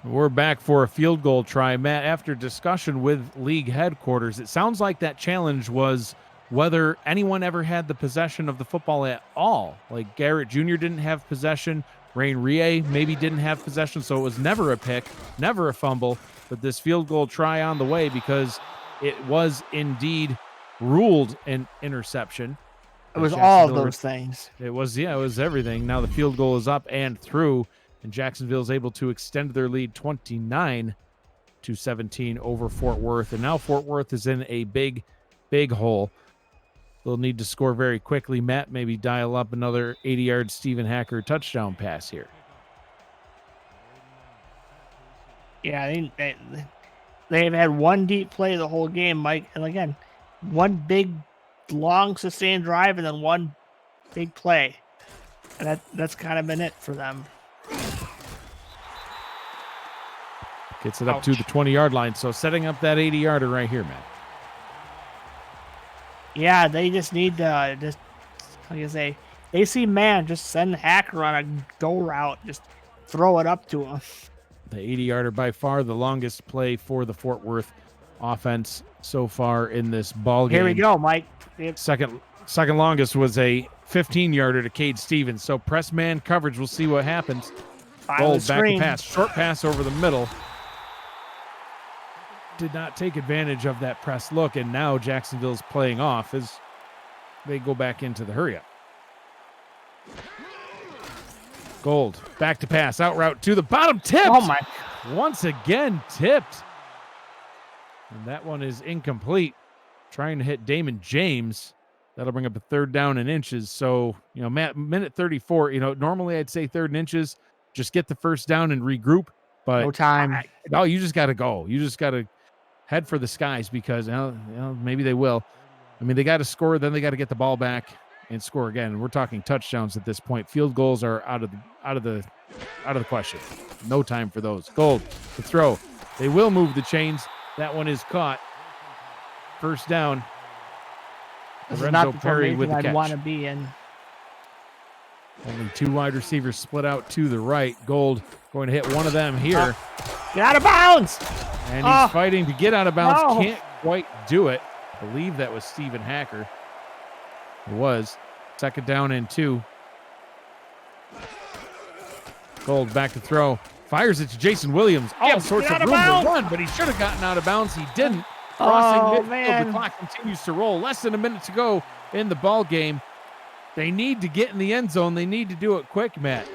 We're back for a field goal try. Matt, after discussion with league headquarters, it sounds like that challenge was whether anyone ever had the possession of the football at all. Like Garrett Jr. didn't have possession. Rain Rie maybe didn't have possession, so it was never a pick, never a fumble. But this field goal try on the way because it was indeed ruled an interception. It was all of those things. It was everything. Now the field goal is up and through. And Jacksonville is able to extend their lead 29-17 over Fort Worth. And now Fort Worth is in a big, big hole. They'll need to score very quickly. Matt, maybe dial up another 80-yard Stephen Hacker touchdown pass here. Yeah, they've had one deep play the whole game, Mike. And again, one big, long, sustained drive and then one big play. And that's kind of been it for them. Gets it up to the 20-yard line. So setting up that 80-yarder right here, man. Yeah, they just need to just, like I say, they see man, just send Hacker on a go route. Just throw it up to him. The 80-yarder by far the longest play for the Fort Worth offense so far in this ball game. Here we go, Mike. Second longest was a 15-yarder to Cade Stevens. So press man coverage. We'll see what happens. Gold back to pass. Short pass over the middle. Did not take advantage of that press look, and now Jacksonville's playing off as they go back into the hurry up. Gold back to pass. Out route to the bottom. Tipped. Oh, my. Once again, tipped. And that one is incomplete. Trying to hit Damon James. That'll bring up a third down and inches. So, Matt, minute 34, normally I'd say third and inches. Just get the first down and regroup. But no time. No, you just got to go. You just got to head for the skies because maybe they will. I mean, they got to score, then they got to get the ball back and score again. We're talking touchdowns at this point. Field goals are out of the question. No time for those. Gold to throw. They will move the chains. That one is caught. First down. This is not the formation I'd want to be in. Only two wide receivers split out to the right. Gold going to hit one of them here. Get out of bounds! And he's fighting to get out of bounds. No. Can't quite do it. I believe that was Stephen Hacker. It was. Second down and 2. Gold back to throw. Fires it to Jason Williams. All sorts of room to run, but he should have gotten out of bounds. He didn't. Crossing midfield, man. The clock continues to roll. Less than a minute to go in the ball game. They need to get in the end zone. They need to do it quick, Matt.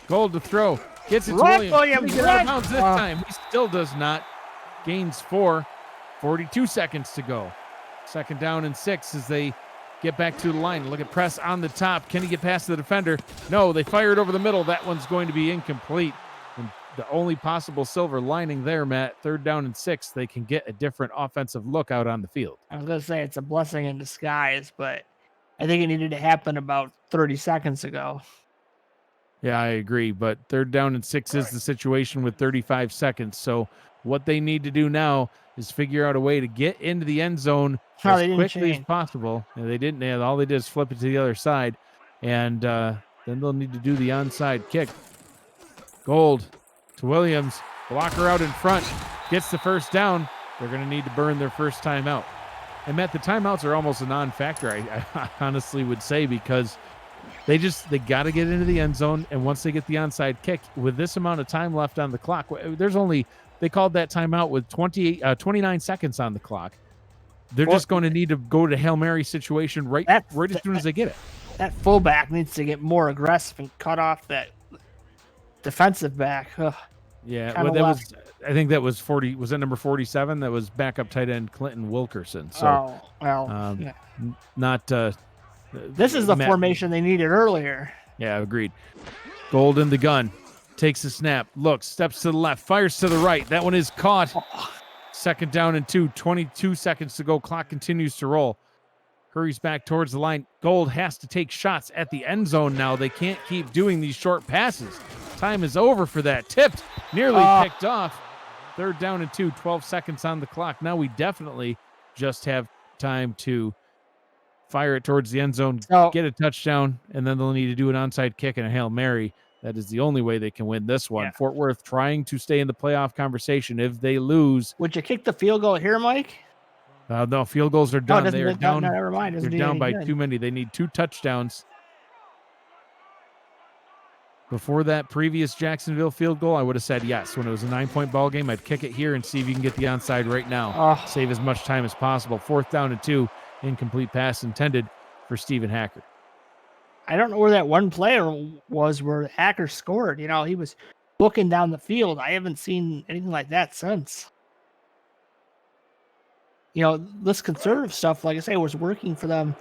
Gold to throw. Gets it to Williams. Get out of bounds this time. He still does not. Gains 4. 42 seconds to go. Second down and 6 as they get back to the line. Look at press on the top. Can he get past the defender? No, they fired over the middle. That one's going to be incomplete. And the only possible silver lining there, Matt, third down and 6, they can get a different offensive look out on the field. I was going to say it's a blessing in disguise, but I think it needed to happen about 30 seconds ago. Yeah, I agree. But third down and 6 is the situation with 35 seconds. So what they need to do now is figure out a way to get into the end zone as quickly as possible. And they didn't. All they did is flip it to the other side. And then they'll need to do the onside kick. Gold to Williams. Blocker out in front. Gets the first down. They're going to need to burn their first timeout. And Matt, the timeouts are almost a non-factor, I honestly would say, because they got to get into the end zone. And once they get the onside kick, with this amount of time left on the clock, they called that timeout with 29 seconds on the clock. They're just going to need to go to Hail Mary situation right as soon as they get it. That fullback needs to get more aggressive and cut off that defensive back. Ugh. Yeah, well, I think that was 40. Was that number 47? That was backup tight end Clinton Wilkerson. So, yeah. Not. This is the formation they needed earlier. Yeah, agreed. Gold in the gun. Takes the snap. Looks. Steps to the left. Fires to the right. That one is caught. Second down and 2. 22 seconds to go. Clock continues to roll. Hurries back towards the line. Gold has to take shots at the end zone now. They can't keep doing these short passes. Time is over for that. Tipped. Nearly picked off. Third down and 2. 12 seconds on the clock. Now we definitely just have time to fire it towards the end zone, get a touchdown, and then they'll need to do an onside kick and a Hail Mary. That is the only way they can win this one. Yeah. Fort Worth trying to stay in the playoff conversation. If they lose, Would you kick the field goal here, Mike? no, field goals are No, done. doesn't They are down. No, never mind. They're Doesn't do down any by good. too many. They need 2 touchdowns. Before that previous Jacksonville field goal, I would have said yes. When it was a 9-point ball game, I'd kick it here and see if you can get the onside right now. Oh. Save as much time as possible. 4th down and 2, incomplete pass intended for Stephen Hacker. I don't know where that one player was where Hacker scored. You know, he was looking down the field. I haven't seen anything like that since. You know, this conservative stuff, like I say, was working for them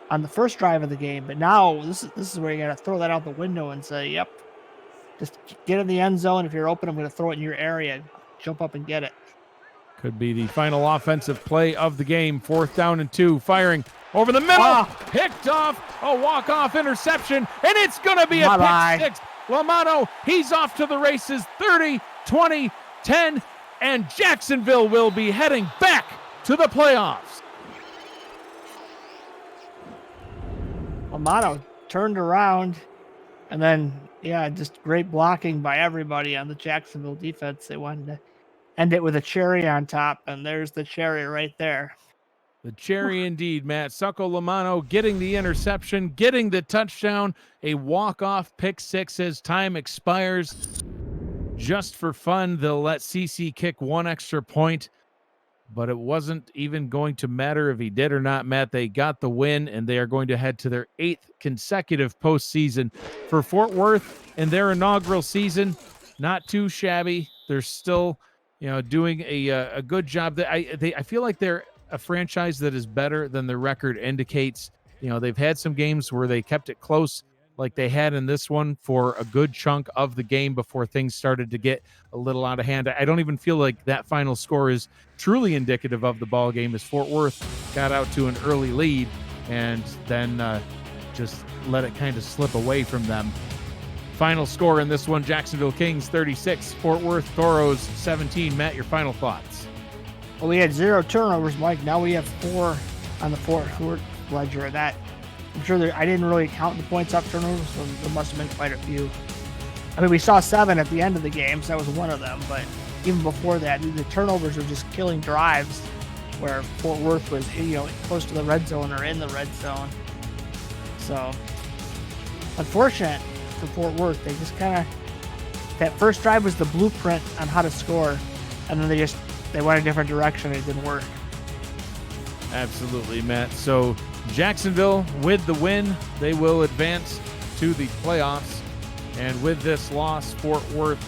on the first drive of the game, but now this is where you got to throw that out the window and say, "Yep, just get in the end zone. If you're open, I'm going to throw it in your area. Jump up and get it." Could be the final offensive play of the game. 4th down and 2, firing over the middle, picked off, a walk-off interception, and it's going to be a pick 6. Lamano, he's off to the races. 30, 20, 10, and Jacksonville will be heading back to the playoffs. Lamano turned around, and then, just great blocking by everybody on the Jacksonville defense. They wanted to end it with a cherry on top, and there's the cherry right there. The cherry indeed, Matt. Succo Lamano getting the interception, getting the touchdown, a walk-off pick 6 as time expires. Just for fun, they'll let CC kick 1 extra point, but it wasn't even going to matter if he did or not, Matt. They got the win, and they are going to head to their 8th consecutive postseason. For Fort Worth in their inaugural season, not too shabby. They're still, doing a good job. I feel like they're a franchise that is better than the record indicates. They've had some games where they kept it close, like they had in this one for a good chunk of the game before things started to get a little out of hand. I don't even feel like that final score is truly indicative of the ball game, as Fort Worth got out to an early lead and then just let it kind of slip away from them. Final score in this one, Jacksonville Kings 36, Fort Worth Toros 17. Matt, your final thoughts? Well, we had 0 turnovers, Mike. Now we have 4 on the Fort Worth ledger. That, I'm sure I didn't really count the points up turnovers, so there must have been quite a few. I mean, we saw 7 at the end of the game, so that was one of them. But even before that, the turnovers were just killing drives where Fort Worth was, close to the red zone or in the red zone. So, unfortunate for Fort Worth. They just kind of, that first drive was the blueprint on how to score, and then they went a different direction and it didn't work. Absolutely, Matt. So Jacksonville, with the win, they will advance to the playoffs. And with this loss, Fort Worth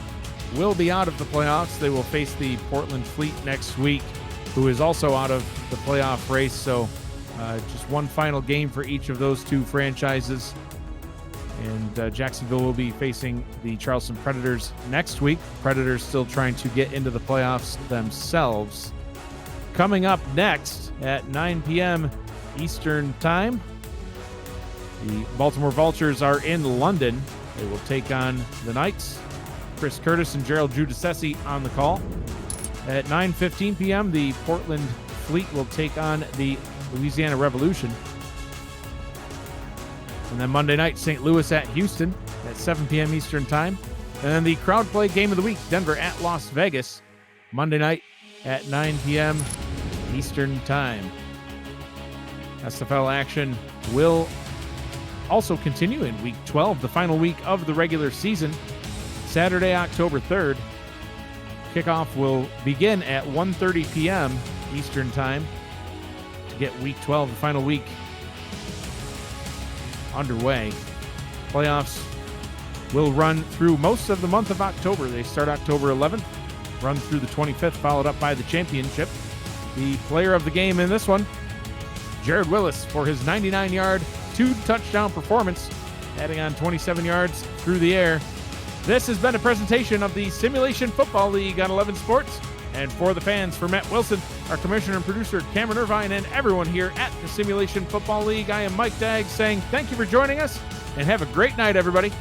will be out of the playoffs. They will face the Portland Fleet next week, who is also out of the playoff race. So just one final game for each of those 2 franchises. And Jacksonville will be facing the Charleston Predators next week. Predators still trying to get into the playoffs themselves. Coming up next at 9 p.m. Eastern Time, the Baltimore Vultures are in London. They will take on the Knights. Chris Curtis and Gerald Giudice on the call. At 9:15 p.m., the Portland Fleet will take on the Louisiana Revolution. And then Monday night, St. Louis at Houston at 7 p.m. Eastern Time. And then the crowd play game of the week, Denver at Las Vegas, Monday night at 9 p.m. Eastern Time. SFL action will also continue in Week 12, the final week of the regular season, Saturday, October 3rd. Kickoff will begin at 1:30 p.m. Eastern Time to get Week 12, the final week, underway. Playoffs will run through most of the month of October. They start October 11th, run through the 25th, followed up by the championship. The player of the game in this one, Jared Willis, for his 99-yard, 2-touchdown performance, adding on 27 yards through the air. This has been a presentation of the Simulation Football League on 11 Sports. And for the fans, for Matt Wilson, our commissioner and producer Cameron Irvine, and everyone here at the Simulation Football League, I am Mike Daggs saying thank you for joining us, and have a great night, everybody.